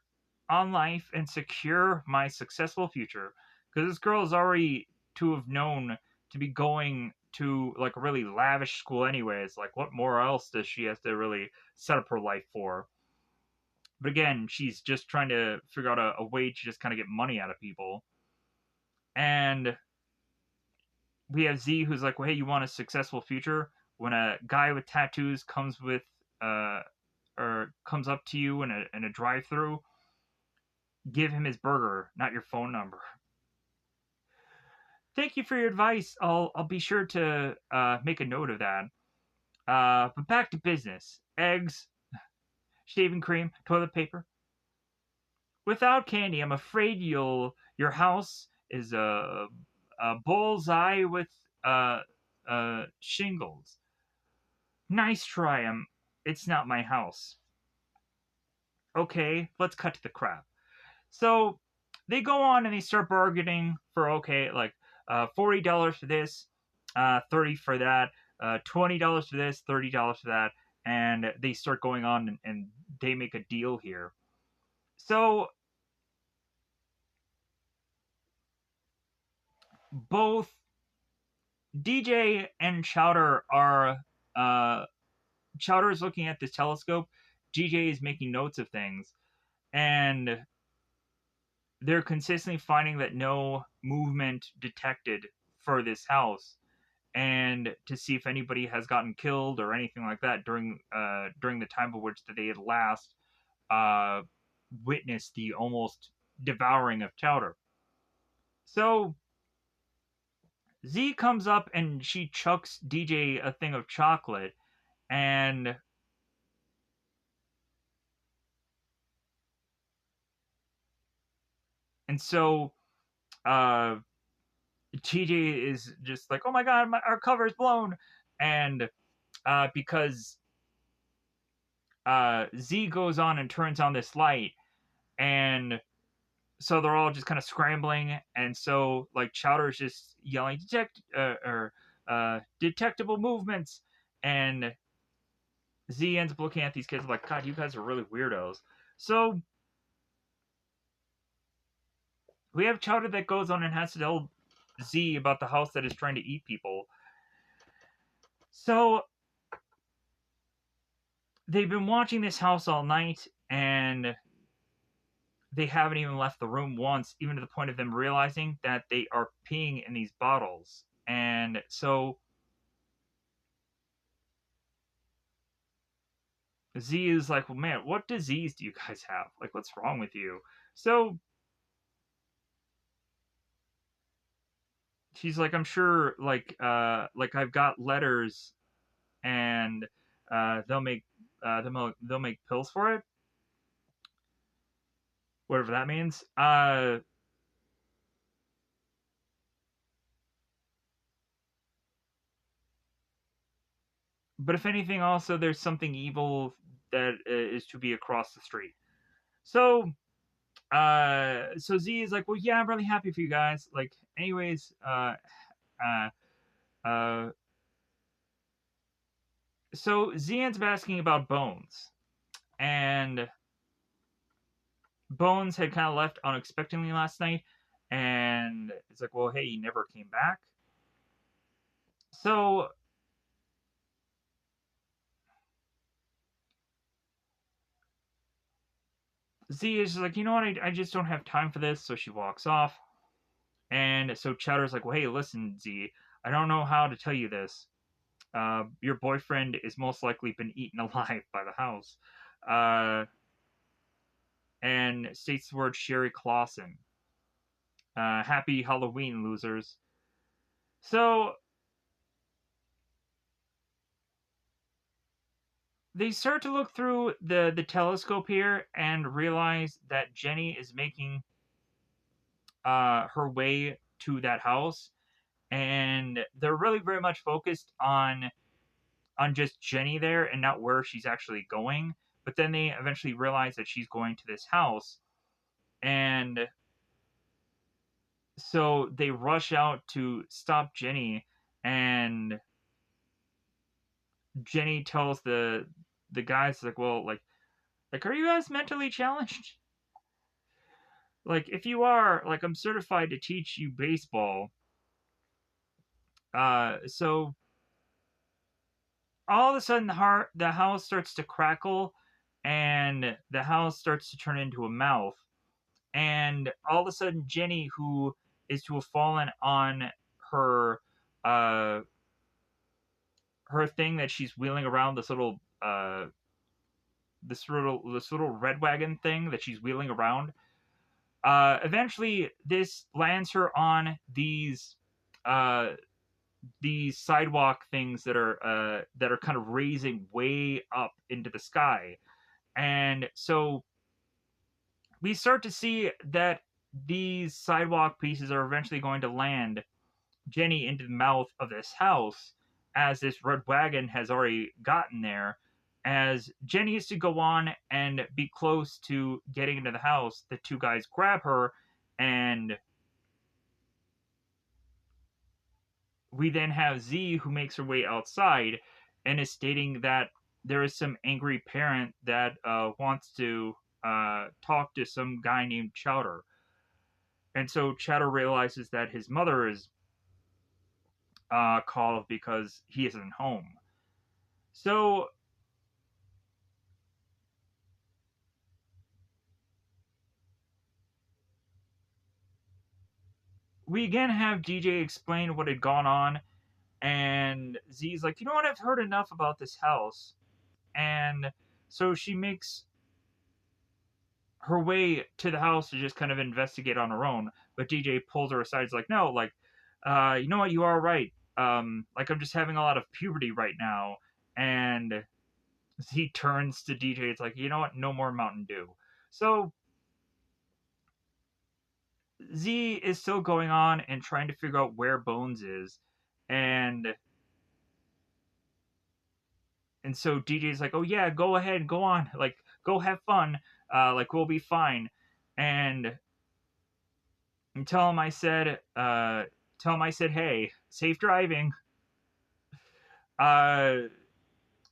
on life and secure my successful future. Because this girl is already to have known to be going to like a really lavish school anyways. Like, what more else does she have to really set up her life for? But again, she's just trying to figure out a way to just kind of get money out of people. And we have Z who's like, well, hey, you want a successful future? When a guy with tattoos comes with or comes up to you in a drive-through, give him his burger, not your phone number. Thank you for your advice. I'll be sure to make a note of that. But back to business. Eggs, shaving cream, toilet paper. Without candy, I'm afraid your house is a bullseye with uh shingles. Nice try. It's not my house. Okay, let's cut to the crap. So they go on and they start bargaining for okay, like $40 for this, 30 for that, $20 for this, $30 for that, and they start going on and they make a deal here. So both DJ and Chowder are Chowder is looking at this telescope. DJ is making notes of things, and they're consistently finding that no movement detected for this house, and to see if anybody has gotten killed or anything like that during the time of which that they had last uh, witnessed the almost devouring of Chowder. So Z comes up and she chucks DJ a thing of chocolate, and so uh, TJ is just like, "Oh my god, our cover is blown," and because Z goes on and turns on this light, and so they're all just kind of scrambling, and so like Chowder's just yelling detectable movements, and Z ends up looking at these kids like, God, you guys are really weirdos. So we have Chowder that goes on and has to tell Z about the house that is trying to eat people. So they've been watching this house all night, and they haven't even left the room once, even to the point of them realizing that they are peeing in these bottles. And so Z is like, well, man, what disease do you guys have? Like, what's wrong with you? So she's like, I'm sure, like I've got letters, and they'll make pills for it, whatever that means. But if anything, also there's something evil that is to be across the street. So so Z is like, well, yeah, I'm really happy for you guys. Like, anyways, uh, uh, so Z ends up asking about Bones, and Bones had kind of left unexpectedly last night, and it's like, well, hey, he never came back. So Z is like, you know what, I just don't have time for this, so she walks off. And so Chowder's like, well, hey, listen, Z, I don't know how to tell you this. Your boyfriend is most likely been eaten alive by the house. Uh, and states the word Sherry Clausen. Happy Halloween, losers. So they start to look through the telescope here and realize that Jenny is making her way to that house, and they're really very much focused on just Jenny there and not where she's actually going. But then they eventually realize that she's going to this house, and so they rush out to stop Jenny, and Jenny tells the guys like, well, like are you guys mentally challenged? Like if you are, like I'm certified to teach you baseball. So all of a sudden the house starts to crackle, and the house starts to turn into a mouth, and all of a sudden Jenny, who is to have fallen on her uh her thing that she's wheeling around, this little red wagon thing that she's wheeling around, eventually this lands her on uh these sidewalk things that are kind of raising way up into the sky. And so we start to see that these sidewalk pieces are eventually going to land Jenny into the mouth of this house as this red wagon has already gotten there. As Jenny is to go on and be close to getting into the house, the two guys grab her, and we then have Z who makes her way outside and is stating that there is some angry parent that wants to talk to some guy named Chowder. And so Chowder realizes that his mother is called because he isn't home. So we again have DJ explain what had gone on, and Z's like, you know what, I've heard enough about this house. And so she makes her way to the house to just kind of investigate on her own. But DJ pulls her aside. He's like, no, like, you know what, you are right. Like, I'm just having a lot of puberty right now. And he turns to DJ. It's like, you know what, no more Mountain Dew. So Z is still going on and trying to figure out where Bones is. And so DJ's like, "Oh yeah, go ahead, go on, like go have fun, like we'll be fine." And tell him I said, "Hey, safe driving." Uh,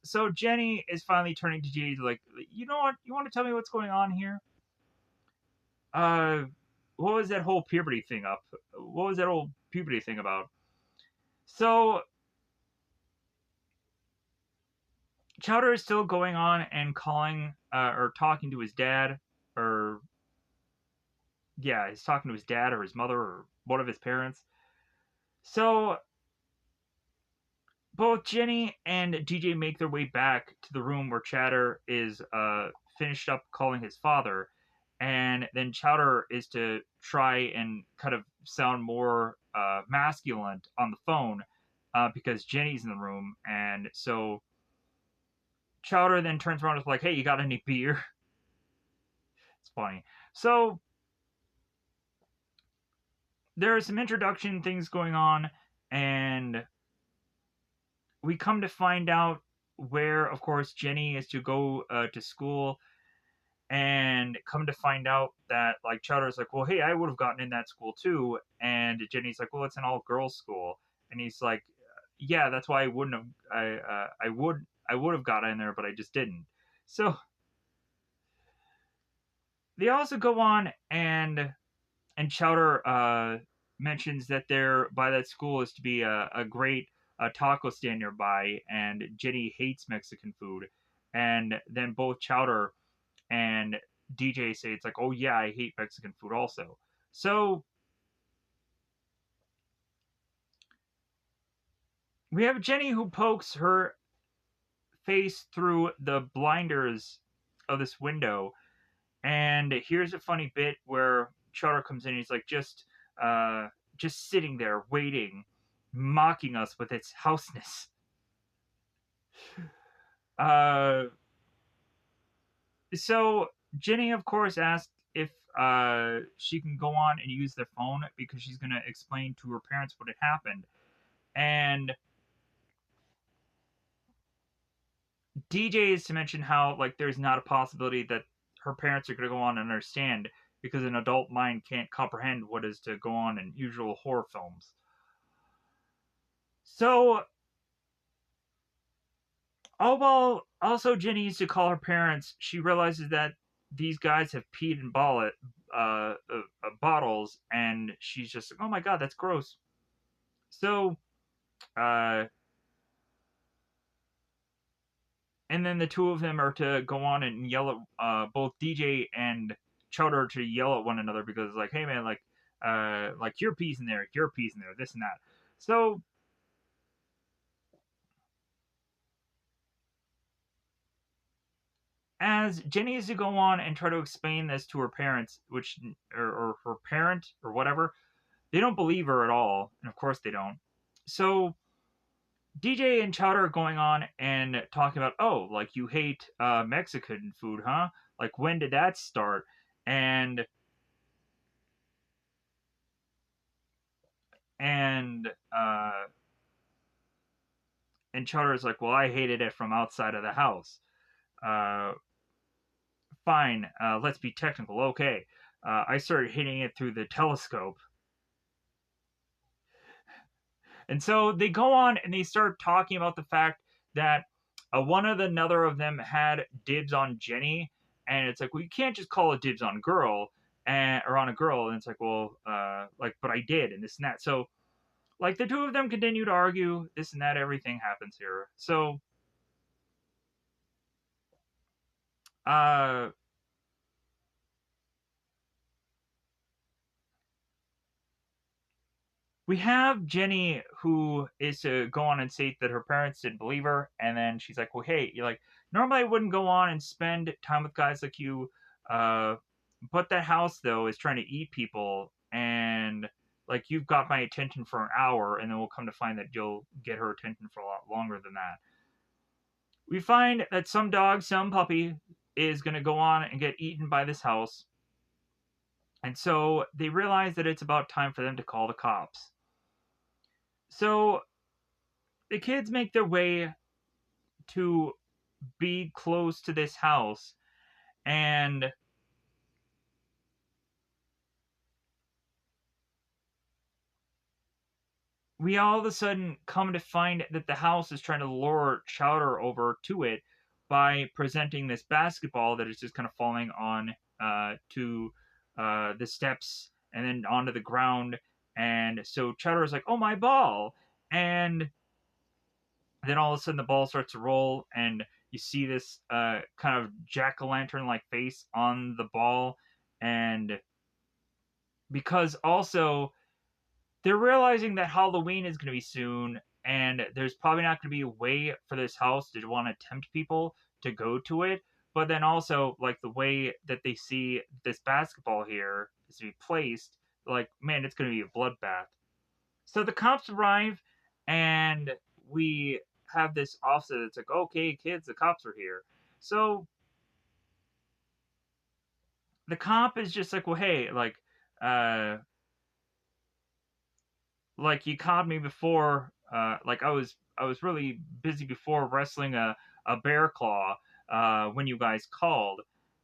so Jenny is finally turning to DJ like, "You know what? You want to tell me what's going on here? Uh, what was that whole puberty thing up? What was that whole puberty thing about?" So Chowder is still going on and calling or talking to his dad, or yeah, he's talking to his dad or his mother or one of his parents. So both Jenny and DJ make their way back to the room where Chatter is finished up calling his father, and then Chowder is to try and kind of sound more masculine on the phone because Jenny's in the room, and so Chowder then turns around and is like, "Hey, you got any beer?" It's funny. So there are some introduction things going on, and we come to find out where, of course, Jenny is to go to school, and come to find out that like Chowder's like, well, hey, I would have gotten in that school too, and Jenny's like, well, it's an all girls school, and he's like, yeah, that's why I wouldn't have, I would have got in there, but I just didn't. So they also go on and Chowder mentions that there by that school is to be a great taco stand nearby, and Jenny hates Mexican food. And then both Chowder and DJ say it's like, oh yeah, I hate Mexican food also. So we have Jenny who pokes her face through the blinders of this window, and here's a funny bit where Chowder comes in. And he's like, just sitting there waiting, mocking us with its houseness. Uh, so Jenny, of course, asked if she can go on and use their phone because she's going to explain to her parents what had happened. And DJ is to mention how like there's not a possibility that her parents are going to go on and understand because an adult mind can't comprehend what is to go on in usual horror films. So, although also Jenny used to call her parents, she realizes that these guys have peed in bottles, and she's just like, "Oh my god, that's gross." So, uh, and then the two of them are to go on and yell at both DJ and Chowder to yell at one another because like, hey man, like your piece in there, your piece in there, this and that. So as Jenny is to go on and try to explain this to her parents, which or her parent or whatever, they don't believe her at all, and of course they don't. So DJ and Chowder are going on and talking about, oh, like you hate Mexican food, huh? Like when did that start? and and uh and Chowder's like, well, I hated it from outside of the house. Uh, Fine, let's be technical. Okay, I started hitting it through the telescope, and so they go on and they start talking about the fact that one of the another of them had dibs on Jenny, and it's like, well, you can't just call it dibs on girl and or on a girl, and it's like, well, like, but I did, and this and that. So like the two of them continue to argue this and that. Everything happens here. So uh we have Jenny who is to go on and say that her parents didn't believe her, and then she's like, "Well, hey, you're like normally I wouldn't go on and spend time with guys like you, uh, but that house though is trying to eat people, and like you've got my attention for an hour, and then we'll come to find that you'll get her attention for a lot longer than that." We find that some dog, some puppy, is going to go on and get eaten by this house, and so they realize that it's about time for them to call the cops. So the kids make their way to be close to this house, and we all of a sudden come to find that the house is trying to lure Chowder over to it by presenting this basketball that is just kind of falling on to the steps and then onto the ground. And so Chowder is like, "Oh, my ball!" And then all of a sudden the ball starts to roll, and you see this kind of jack o' lantern like face on the ball, and because also they're realizing that Halloween is going to be soon, and there's probably not going to be a way for this house to want to tempt people to go to it. But then also, like the way that they see this basketball here is to be placed, like, man, it's going to be a bloodbath. So the cops arrive, and we have this officer that's like, okay, kids, the cops are here. So the cop is just like, well, hey, uh, like you caught me before. Like I was really busy before wrestling a bear claw when you guys called,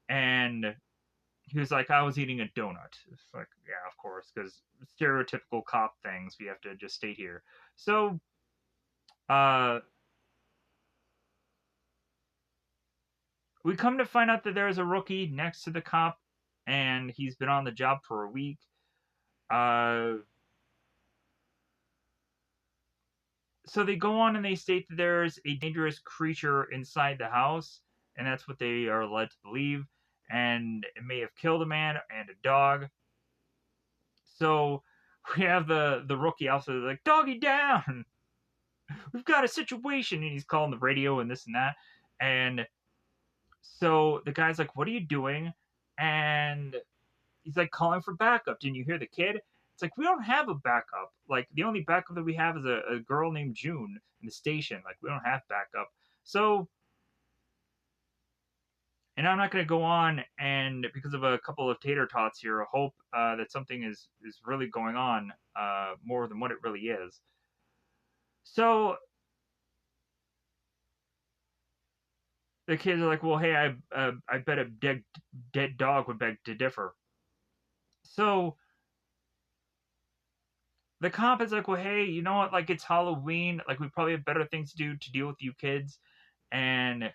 and he was like, I was eating a donut. It's like, yeah, of course, because stereotypical cop things we have to just state here. So uh, we come to find out that there's a rookie next to the cop, and he's been on the job for a week. Uh, so they go on and they state that there's a dangerous creature inside the house, and that's what they are led to believe. And it may have killed a man and a dog. So we have the rookie also like, "Doggy down! We've got a situation," and he's calling the radio and this and that. And so the guy's like, "What are you doing?" And he's like calling for backup. Didn't you hear the kid? It's like, we don't have a backup. Like the only backup that we have is a girl named June in the station. Like we don't have backup. So, and I'm not going to go on and because of a couple of tater tots here, hope that something is really going on more than what it really is. So the kids are like, well, hey, I bet a dead dog would beg to differ. So the cop is like, well, hey, you know what? Like it's Halloween. Like we probably have better things to do to deal with you kids. And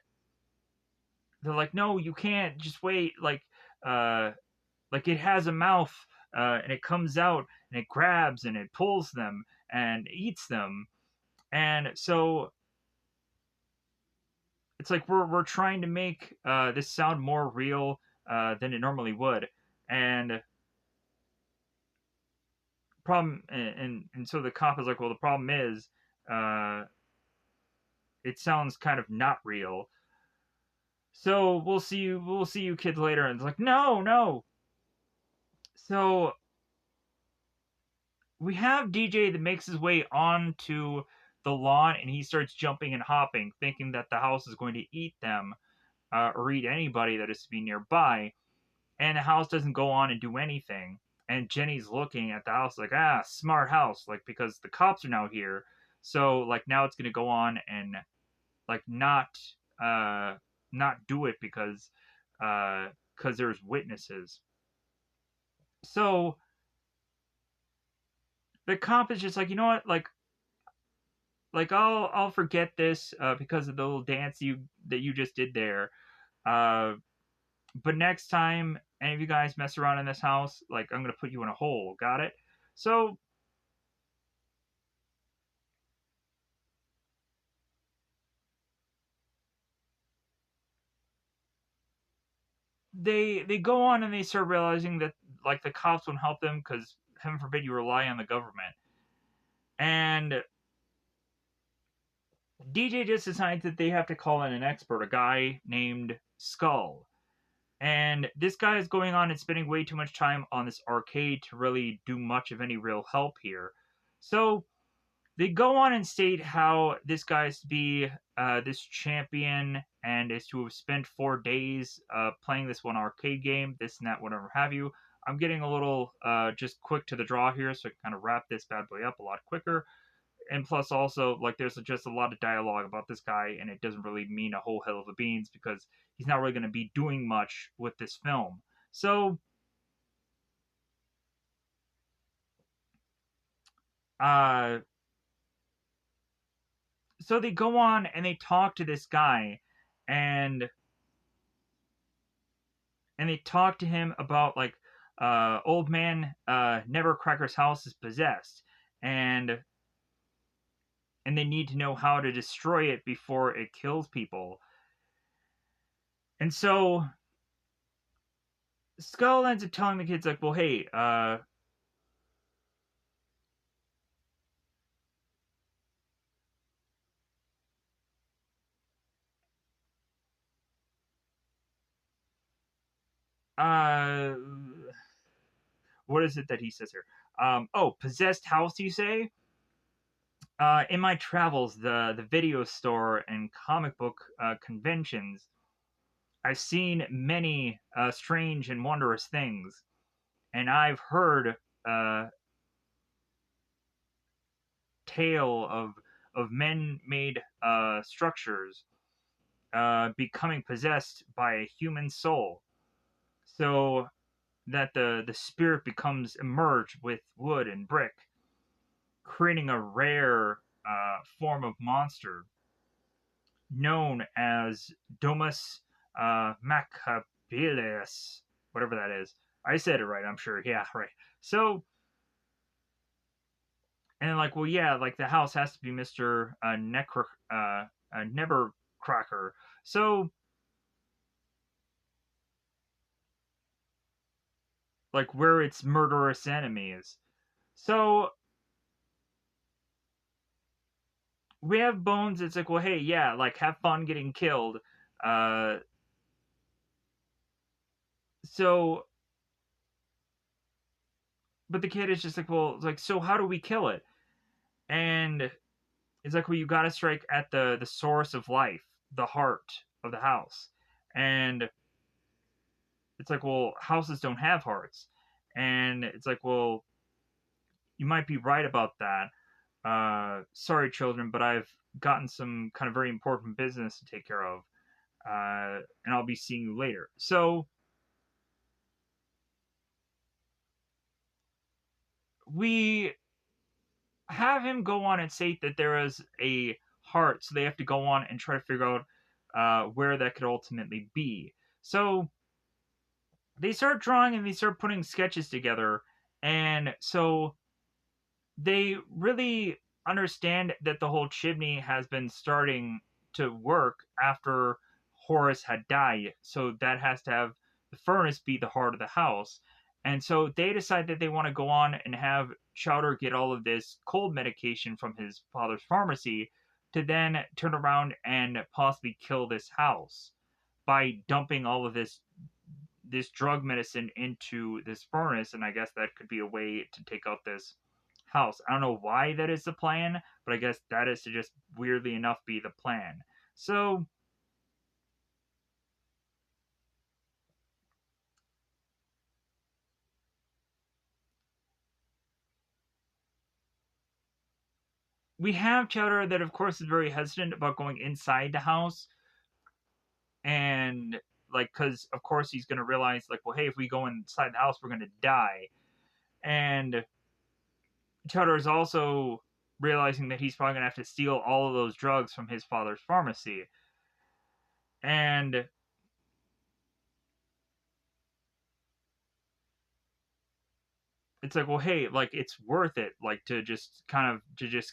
they're like, no, you can't. Just wait. Uh, like it has a mouth, and it comes out and it grabs and it pulls them and eats them. And so it's like we're trying to make this sound more real than it normally would. And problem and so the cop is like, well, the problem is uh, it sounds kind of not real. So we'll see you kids later. And it's like, no, no. So we have DJ that makes his way onto the lawn, and he starts jumping and hopping, thinking that the house is going to eat them or eat anybody that is to be nearby. and the house doesn't go on and do anything. And Jenny's looking at the house like, ah, smart house, like because the cops are now here, so like now it's gonna go on and like uh not do it because there's witnesses. So the cop is just like, you know what, like I'll forget this because of the little dance you just did there. Uh, but next time any of you guys mess around in this house, like I'm gonna put you in a hole. Got it? So they go on and they start realizing that like the cops won't help them because heaven forbid you rely on the government. And DJ just decides that they have to call in an expert, a guy named Skull. And this guy is going on and spending way too much time on this arcade to really do much of any real help here. So they go on and state how this guy is to be this champion and is to have spent 4 days playing this one arcade game, this and that, whatever have you. I'm getting a little just quick to the draw here, so I can kind of wrap this bad boy up a lot quicker. And plus, also, like, there's just a lot of dialogue about this guy, and it doesn't really mean a whole hell of a beans because he's not really going to be doing much with this film. So, uh, so they go on and they talk to this guy, and they talk to him about like old man Nevercracker's house is possessed, and they need to know how to destroy it before it kills people. And so Skull ends up telling the kids like, well, hey, uh what is it that he says here? Oh, possessed house, you say? In my travels, the video store and comic book conventions, I've seen many strange and wondrous things, and I've heard uh, tale of men-made structures becoming possessed by a human soul, so that the spirit becomes emerged with wood and brick, creating a rare form of monster known as Domus Macabilis, whatever that is. I said it right, I'm sure. Yeah, right. So, and like, well, yeah, like the house has to be Mister Nevercracker. So, like, where its murderous enemies. So we have Bones. It's like, well, hey, yeah, like have fun getting killed. Uh, so, but the kid is just like, well, it's like, so how do we kill it? And it's like, well, you got to strike at the source of life, the heart of the house. And it's like, well, houses don't have hearts. And it's like, well, you might be right about that. Sorry, children, but I've gotten some kind of very important business to take care of, and I'll be seeing you later. So we have him go on and say that there is a heart, so they have to go on and try to figure out where that could ultimately be. So they start drawing and they start putting sketches together, and so they really understand that the whole chimney has been starting to work after Horace had died. So that has to have the furnace be the heart of the house. And so they decide that they want to go on and have Chowder get all of this cold medication from his father's pharmacy to then turn around and possibly kill this house by dumping all of this drug medicine into this furnace, and I guess that could be a way to take out this house. I don't know why that is the plan, but I guess that is to just weirdly enough be the plan. So we have Chowder that, of course, is very hesitant about going inside the house, and like, because of course he's gonna realize, like, well, hey, if we go inside the house, we're gonna die. And Chowder is also realizing that he's probably gonna have to steal all of those drugs from his father's pharmacy, and it's like, well, hey, like, it's worth it, like, to just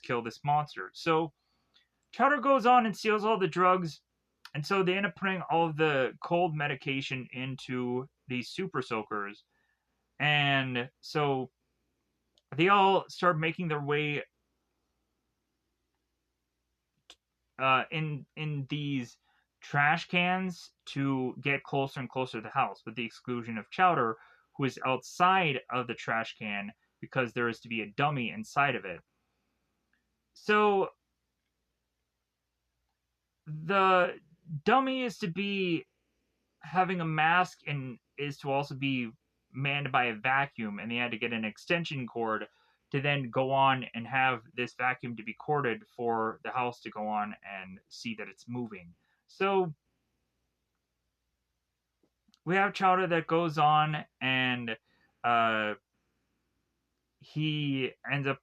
kill this monster. So Chowder goes on and steals all the drugs, and so they end up putting all of the cold medication into these super soakers, and so they all start making their way in these trash cans to get closer and closer to the house, with the exclusion of Chowder, who is outside of the trash can because there is to be a dummy inside of it. So the dummy is to be having a mask and is to also be manned by a vacuum, and they had to get an extension cord to then go on and have this vacuum to be corded for the house to go on and see that it's moving. So we have Chowder that goes on and uh, he ends up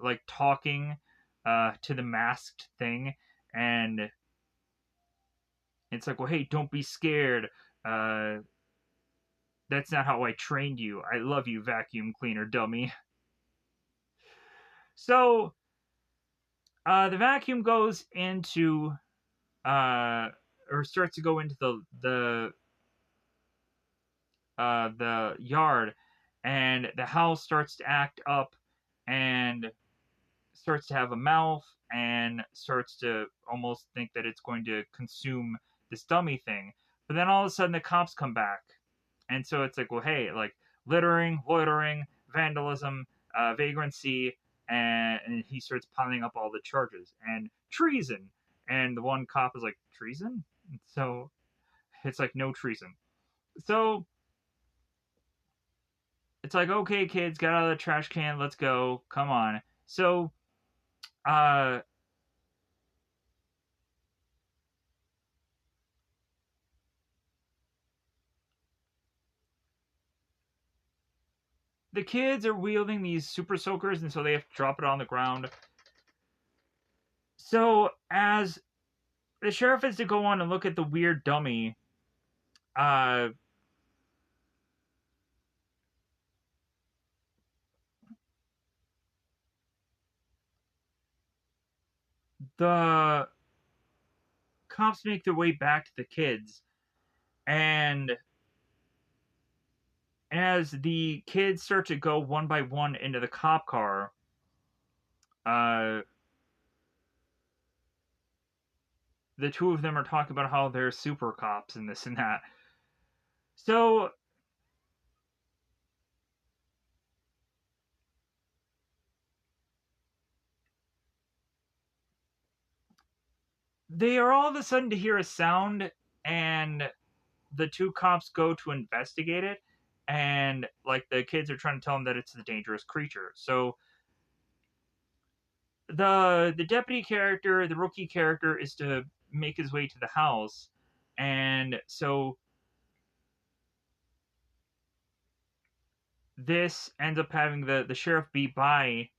like talking to the masked thing, and it's like, well, hey, don't be scared. Uh, that's not how I trained you. I love you, vacuum cleaner dummy. So the vacuum goes into uh, or starts to go into the yard, and the house starts to act up and starts to have a mouth and starts to almost think that it's going to consume this dummy thing. But then all of a sudden the cops come back. And so it's like, well, hey, like littering, loitering, vandalism, vagrancy, and he starts piling up all the charges and treason. And the one cop is like, treason? So it's like, no treason. So it's like, okay, kids, get out of the trash can, let's go, come on. So uh, the kids are wielding these super soakers, and so they have to drop it on the ground. So as the sheriff is to go on and look at the weird dummy, uh, the cops make their way back to the kids, and as the kids start to go one by one into the cop car, uh, the two of them are talking about how they're super cops and this and that. So they are all of a sudden to hear a sound, and the two cops go to investigate it, and like the kids are trying to tell them that it's the dangerous creature. So the deputy character, the rookie character, is to make his way to the house, and so this ends up having the sheriff be by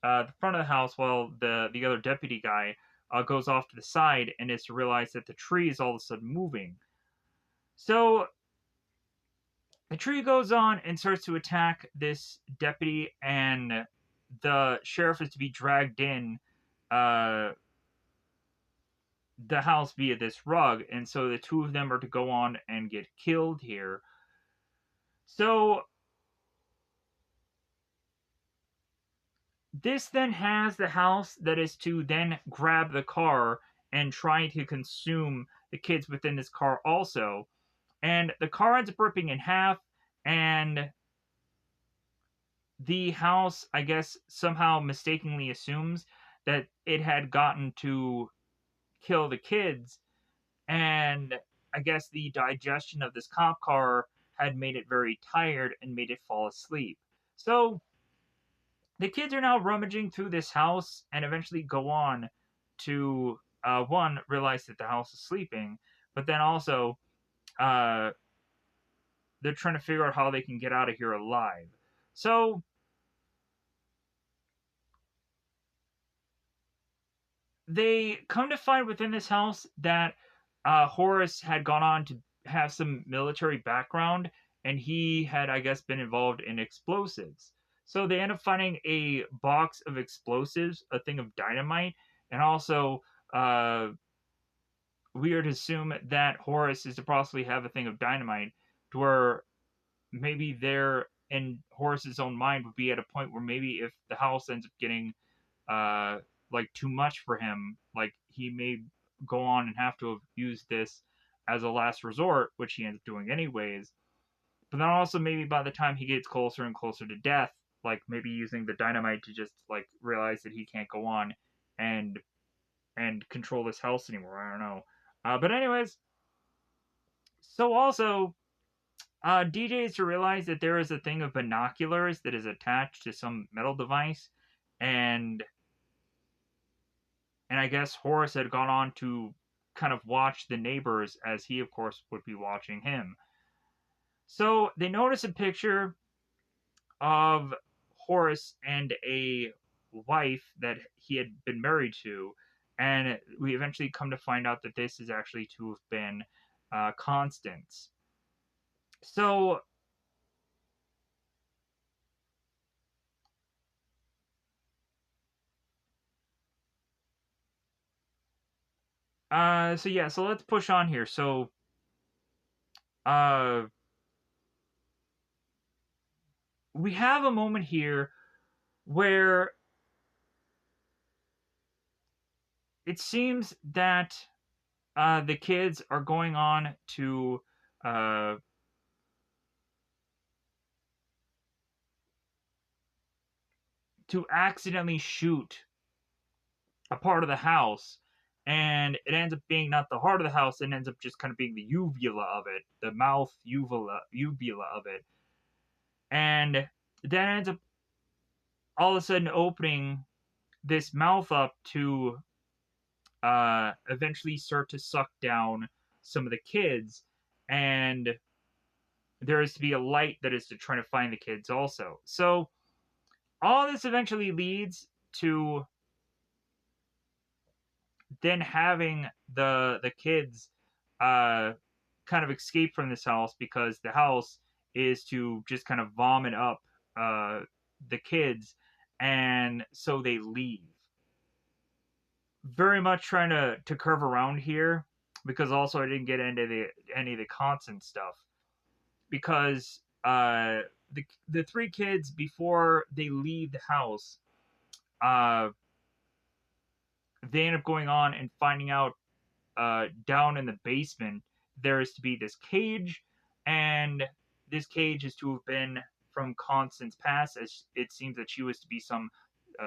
the front of the house while the other deputy guy goes off to the side and is to realize that the tree is all of a sudden moving. So the tree goes on and starts to attack this deputy, and the sheriff is to be dragged in uh, the house via this rug, and so the two of them are to go on and get killed here. So this then has the house that is to then grab the car and try to consume the kids within this car also. And the car ends up ripping in half, and the house, I guess, somehow mistakenly assumes that it had gotten to kill the kids, and I guess the digestion of this cop car had made it very tired and made it fall asleep. So the kids are now rummaging through this house and eventually go on to one realize that the house is sleeping, but then also uh, they're trying to figure out how they can get out of here alive. So they come to find within this house that Horace had gone on to have some military background, and he had, I guess, been involved in explosives. So they end up finding a box of explosives, a thing of dynamite, and also uh, we are to assume that Horace is to possibly have a thing of dynamite, to where maybe there in Horace's own mind would be at a point where maybe if the house ends up getting uh like too much for him, like he may go on and have to have used this as a last resort, which he ends up doing anyways. But then also maybe by the time he gets closer and closer to death, like maybe using the dynamite to just like realize that he can't go on and control this house anymore. I don't know. But anyways, so also DJ is to realize that there is a thing of binoculars that is attached to some metal device, and I guess Horace had gone on to kind of watch the neighbors as he, of course, would be watching him. So they notice a picture of Horace and a wife that he had been married to, and we eventually come to find out that this is actually to have been Constance. So so yeah, so let's push on here. So uh we have a moment here where it seems that the kids are going on uh, to accidentally shoot a part of the house, and it ends up being not the heart of the house. It ends up just kind of being the uvula of it, the mouth uvula of it, and that ends up all of a sudden opening this mouth up to eventually start to suck down some of the kids, and there is to be a light that is to try to find the kids also. So all this eventually leads to then having the kids uh kind of escape from this house, because the house is to just kind of vomit up uh the kids, and so they leave. Very much trying to curve around here, because also I didn't get into the any of the constant stuff, because the three kids, before they leave the house, uh they end up going on and finding out down in the basement there is to be this cage, and this cage is to have been from Constance past, as it seems that she was to be some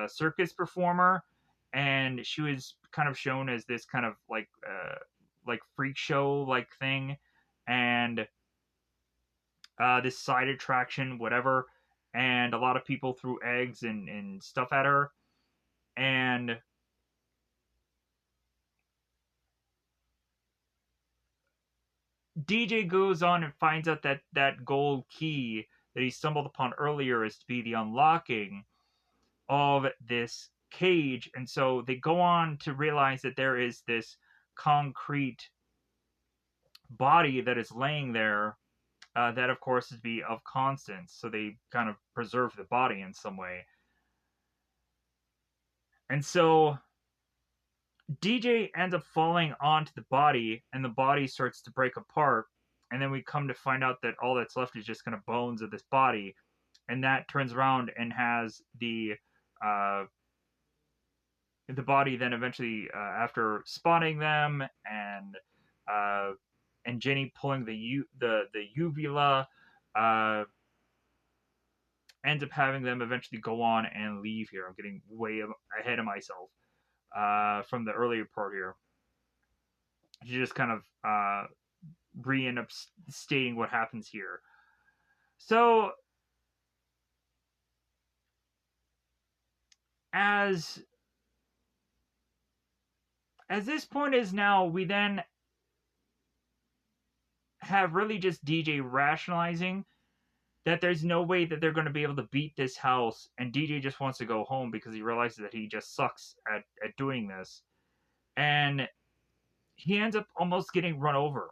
circus performer, and she was kind of shown as this kind of like freak show like thing, and this side attraction, whatever, and a lot of people threw eggs and stuff at her, and DJ goes on and finds out that that gold key that he stumbled upon earlier is to be the unlocking of this cage. And so they go on to realize that there is this concrete body that is laying there, that, of course, is to be of Constance. So they kind of preserve the body in some way. And so DJ ends up falling onto the body, and the body starts to break apart. And then we come to find out that all that's left is just kind of bones of this body, and that turns around and has uh, the body. Then eventually, after spotting them uh, and Jenny pulling the uvula, uh, ends up having them eventually go on and leave here. I'm getting way ahead of myself from the earlier part here. She just kind of re end up stating what happens here. So as this point is now, we then have really just DJ rationalizing that there's no way that they're going to be able to beat this house, and DJ just wants to go home because he realizes that he just sucks at doing this. And he ends up almost getting run over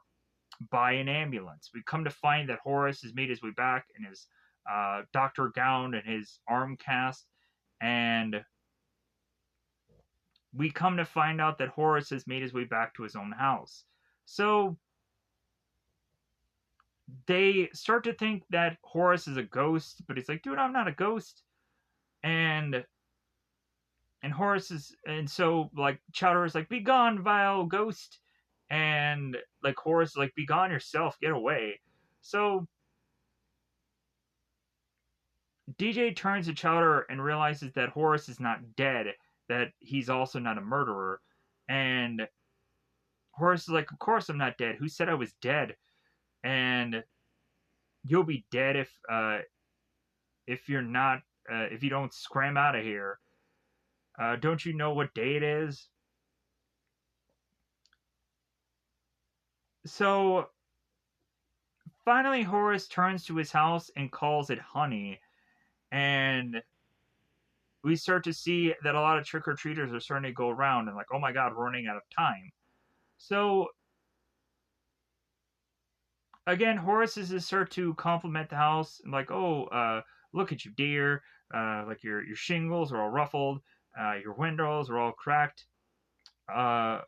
by an ambulance. We come to find that Horace has made his way back in his doctor gown and his arm cast, and we come to find out that Horace has made his way back to his own house. So they start to think that Horace is a ghost, but he's like, dude, I'm not a ghost. And Horace is, and so like Chowder is like, be gone, vile ghost. And like Horace is like, be gone yourself, get away. So DJ turns to Chowder and realizes that Horace is not dead, that he's also not a murderer. And Horace is like, of course I'm not dead. Who said I was dead? And you'll be dead if you're not if you don't scram out of here. Don't you know what day it is? So finally, Horace turns to his house and calls it honey, and we start to see that a lot of trick or treaters are starting to go around and like, oh my god, we're running out of time. So again, Horace is to start to compliment the house and like, oh, look at you, dear. Like your shingles are all ruffled, your windows are all cracked. Uh,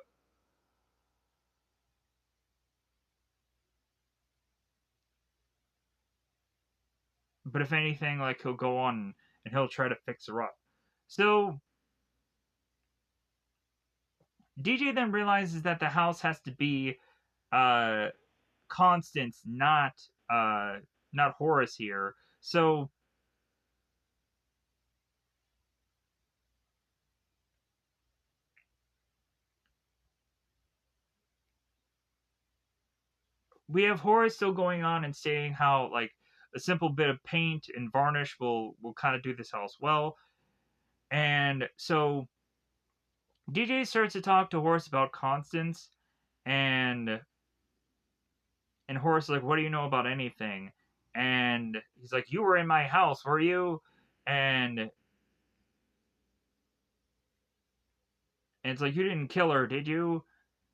but if anything, like he'll go on and he'll try to fix her up. So DJ then realizes that the house has to be uh, Constance, not Horace here. So we have Horace still going on and saying how like a simple bit of paint and varnish will kind of do this house well. And so DJ starts to talk to Horace about Constance, and Horace is like, "What do you know about anything?" And he's like, "You were in my house, were you?" And it's like, "You didn't kill her, did you?"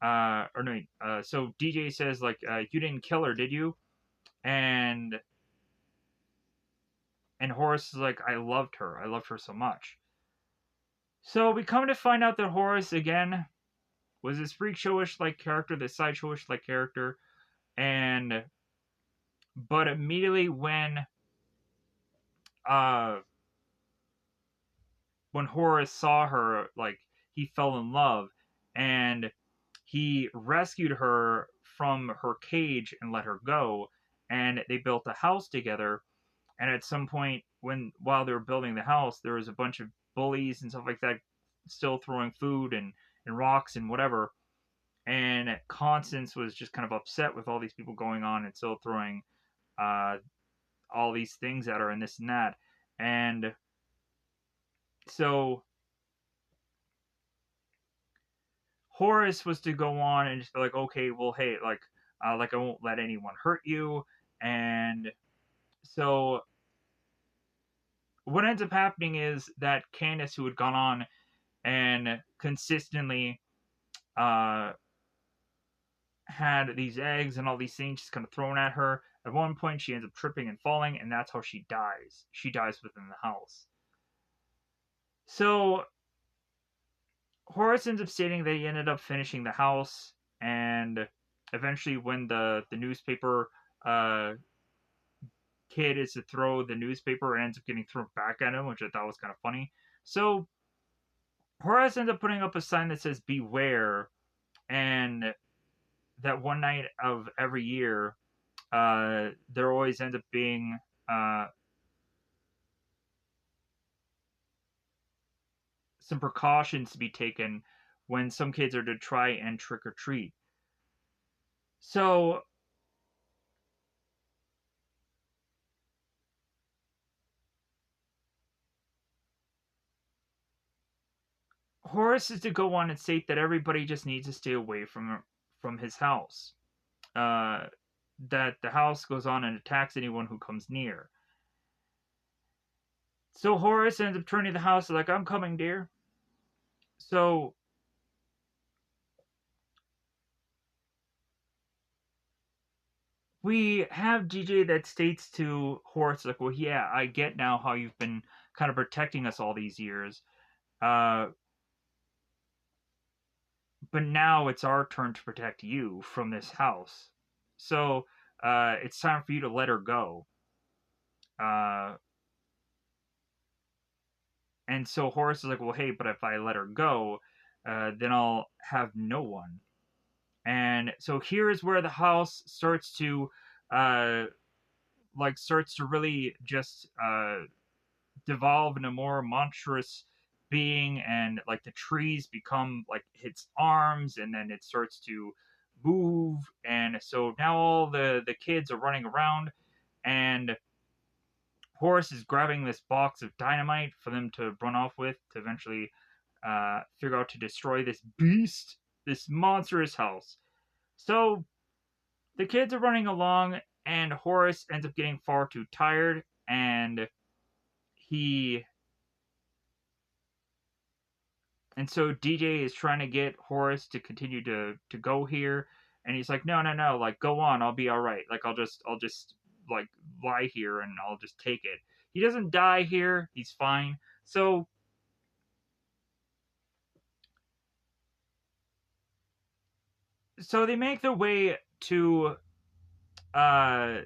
Or no, so DJ says like, "You didn't kill her, did you?" And Horace is like, "I loved her. I loved her so much." So we come to find out that Horace again was this freak showish like character, this sideshowish like character, and but immediately uh when Horace saw her, like he fell in love, and he rescued her from her cage and let her go, and they built a house together. And at some point, while they were building the house, there was a bunch of bullies and stuff like that, still throwing food and rocks and whatever. And Constance was just kind of upset with all these people going on and still throwing uh, all these things at her and this and that. And so Horace was to go on and just be like, okay, well, hey, like I won't let anyone hurt you. And so what ends up happening is that Candace, who had gone on and consistently uh, had these eggs and all these things just kind of thrown at her, at one point she ends up tripping and falling, and that's how she dies. She dies within the house. So Horace ends up stating that he ended up finishing the house, and eventually, when the newspaper uh, kid is to throw the newspaper, it ends up getting thrown back at him, which I thought was kind of funny. So Horace ends up putting up a sign that says "Beware," and that one night of every year, there always ends up being some precautions to be taken when some kids are to try and trick or treat. So Horace is to go on and state that everybody just needs to stay away from his house. Uh, that the house goes on and attacks anyone who comes near. So Horace ends up turning the house like, I'm coming, dear. So we have DJ that states to Horace, like, well, yeah, I get now how you've been kind of protecting us all these years. Uh, but now it's our turn to protect you from this house. So it's time for you to let her go. Uh, and so Horace is like, well, hey, but if I let her go, then I'll have no one. And so here is where the house starts to, uh, starts to really just devolve in a more monstrous being, and like the trees become like its arms, and then it starts to move, and so now all the kids are running around, and Horace is grabbing this box of dynamite for them to run off with to eventually figure out to destroy this beast, this monstrous house. So the kids are running along, and Horace ends up getting far too tired, and he and so DJ is trying to get Horace to continue to go here, and he's like, no, no, no, like go on, I'll be all right. Like I'll just like lie here and I'll just take it. He doesn't die here. He's fine. So they make their way to uh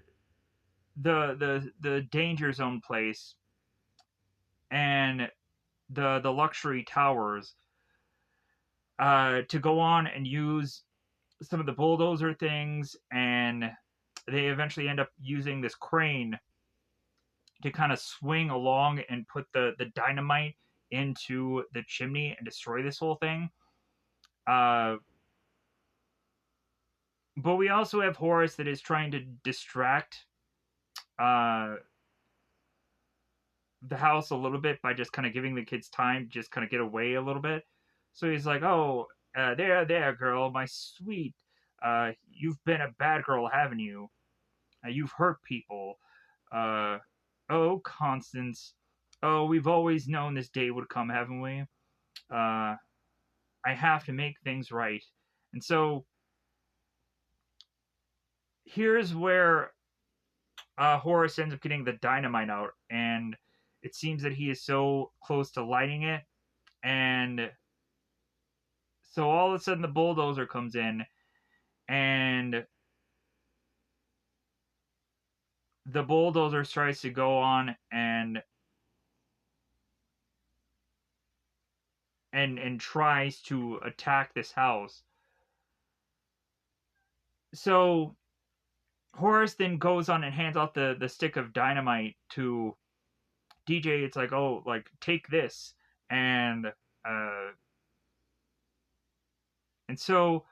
the danger zone place and the luxury towers to go on and use some of the bulldozer things, and they eventually end up using this crane to kind of swing along and put the dynamite into the chimney and destroy this whole thing. Uh, but we also have Horace that is trying to distract uh, the house a little bit by just kind of giving the kids time to just kind of get away a little bit. So he's like, "Oh, there, girl, my sweet. You've been a bad girl, haven't you? You've hurt people. Uh, oh, Constance. Oh, we've always known this day would come, haven't we? Uh, I have to make things right." And so here's where Horace ends up getting the dynamite out, and it seems that he is so close to lighting it, and so all of a sudden the bulldozer comes in, and the bulldozer tries to go on and tries to attack this house. So Horace then goes on and hands out the stick of dynamite to DJ. It's like, oh, like take this, and uh, and so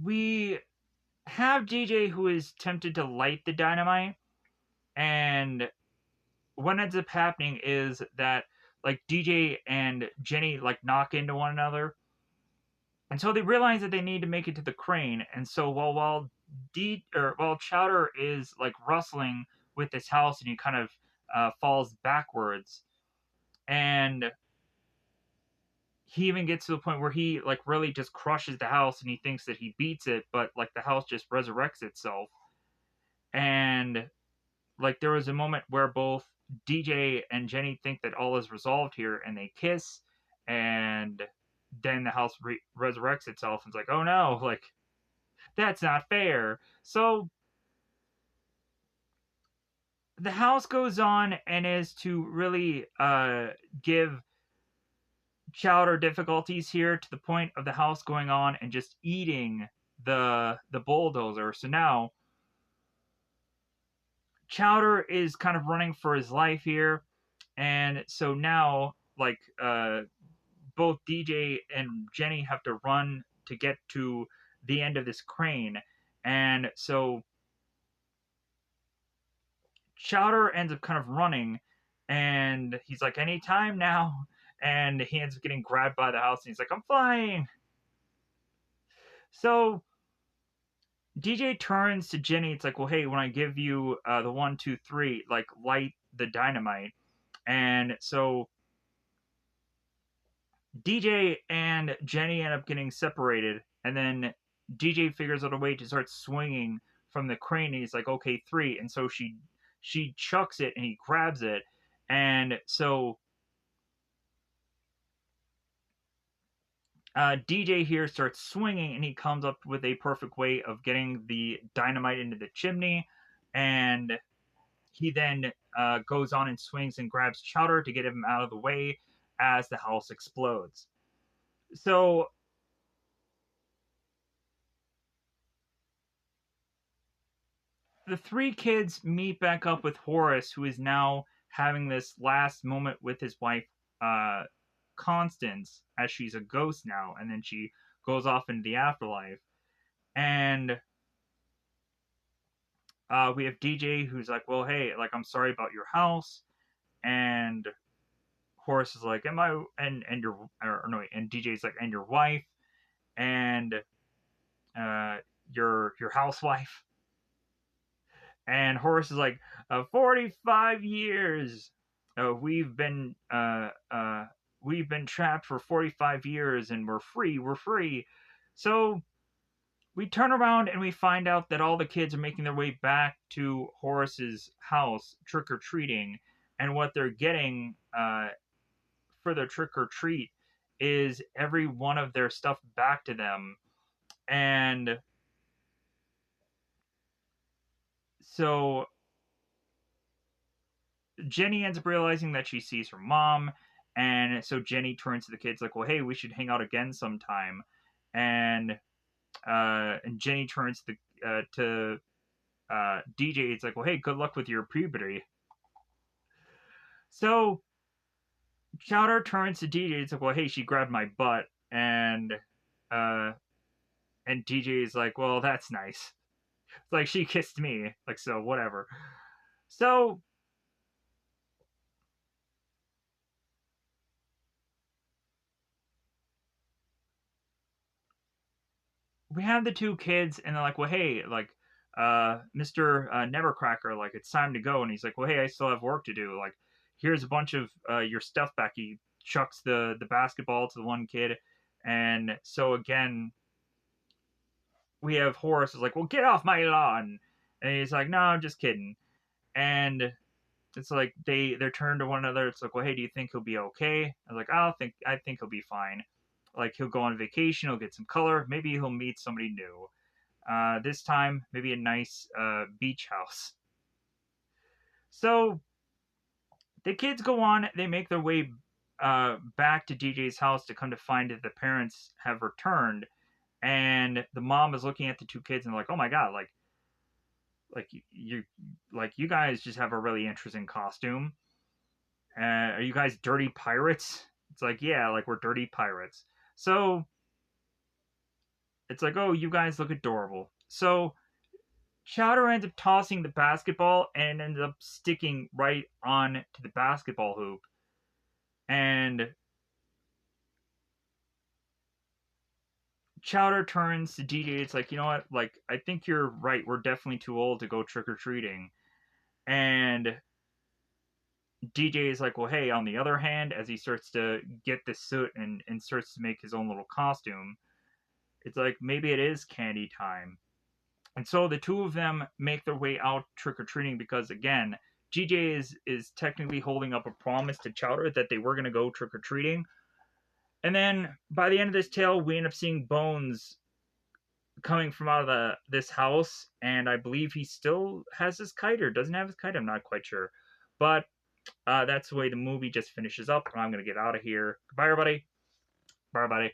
we have DJ who is tempted to light the dynamite, and what ends up happening is that like DJ and Jenny like knock into one another, and so they realize that they need to make it to the crane. And so while Chowder is like rustling with this house, and he kind of falls backwards, and he even gets to the point where he like really just crushes the house, and he thinks that he beats it, but like the house just resurrects itself. And like there was a moment where both DJ and Jenny think that all is resolved here, and they kiss, and then the house resurrects itself, and it's like, oh no, like that's not fair. So the house goes on and is to really give Chowder difficulties here, to the point of the house going on and just eating the bulldozer. So now Chowder is kind of running for his life here, and so now like both DJ and Jenny have to run to get to the end of this crane, and so Chowder ends up kind of running, and he's like, anytime now. And he ends up getting grabbed by the house, and he's like, I'm flying. So DJ turns to Jenny. It's like, well, hey, when I give you the 1, 2, 3, like, light the dynamite. And so DJ and Jenny end up getting separated, and then DJ figures out a way to start swinging from the crane. And he's like, okay, 3. And so she chucks it, and he grabs it. And so DJ here starts swinging, and he comes up with a perfect way of getting the dynamite into the chimney. And he then goes on and swings and grabs Chowder to get him out of the way as the house explodes. So the 3 kids meet back up with Horace, who is now having this last moment with his wife, uh, Constance, as she's a ghost now, and then she goes off into the afterlife. And we have DJ, who's like, well, hey, like, I'm sorry about your house. And Horace is like, am I, and your, or no, and DJ's like, and your wife, and your housewife. And Horace is like, 45 years. We've been trapped for 45 years, and we're free. We're free. So we turn around and we find out that all the kids are making their way back to Horace's house, trick or treating, and what they're getting for their trick or treat is every one of their stuff back to them. And so Jenny ends up realizing that she sees her mom, and so Jenny turns to the kids like, well, hey, we should hang out again sometime. And Jenny turns to DJ. It's like, well, hey, good luck with your puberty. So Chowder turns to DJ. It's like, well, hey, she grabbed my butt. And DJ is like, well, that's nice. It's like, she kissed me. Like, so whatever. So we have the 2 kids, and they're like, well, hey, like, Mr. Nevercracker, like, it's time to go. And he's like, well, hey, I still have work to do. Like, here's a bunch of your stuff back. He chucks the basketball to the one kid. And so again, we have Horace is like, well, get off my lawn. And he's like, no, I'm just kidding. And it's like they're turned to one another. It's like, well, hey, do you think he'll be okay? I was like, I think he'll be fine. Like, he'll go on vacation, he'll get some color, maybe he'll meet somebody new. This time, maybe a nice beach house. So the kids go on, they make their way back to DJ's house to come to find that the parents have returned. And the mom is looking at the 2 kids and like, oh my god, you guys just have a really interesting costume. Are you guys dirty pirates? It's like, yeah, like, we're dirty pirates. So it's like, oh, you guys look adorable. So Chowder ends up tossing the basketball and ends up sticking right on to the basketball hoop. And Chowder turns to DJ. It's like, you know what? Like, I think you're right. We're definitely too old to go trick or treating. And DJ is like, well, hey, on the other hand, as he starts to get the suit and starts to make his own little costume, it's like, maybe it is candy time. And so the 2 of them make their way out trick or treating because, again, DJ is technically holding up a promise to Chowder that they were going to go trick or treating. And then by the end of this tale, we end up seeing Bones coming from out of this house, and I believe he still has his kite or doesn't have his kite. I'm not quite sure, but that's the way the movie just finishes up. I'm gonna get out of here. Goodbye, everybody. Bye, everybody.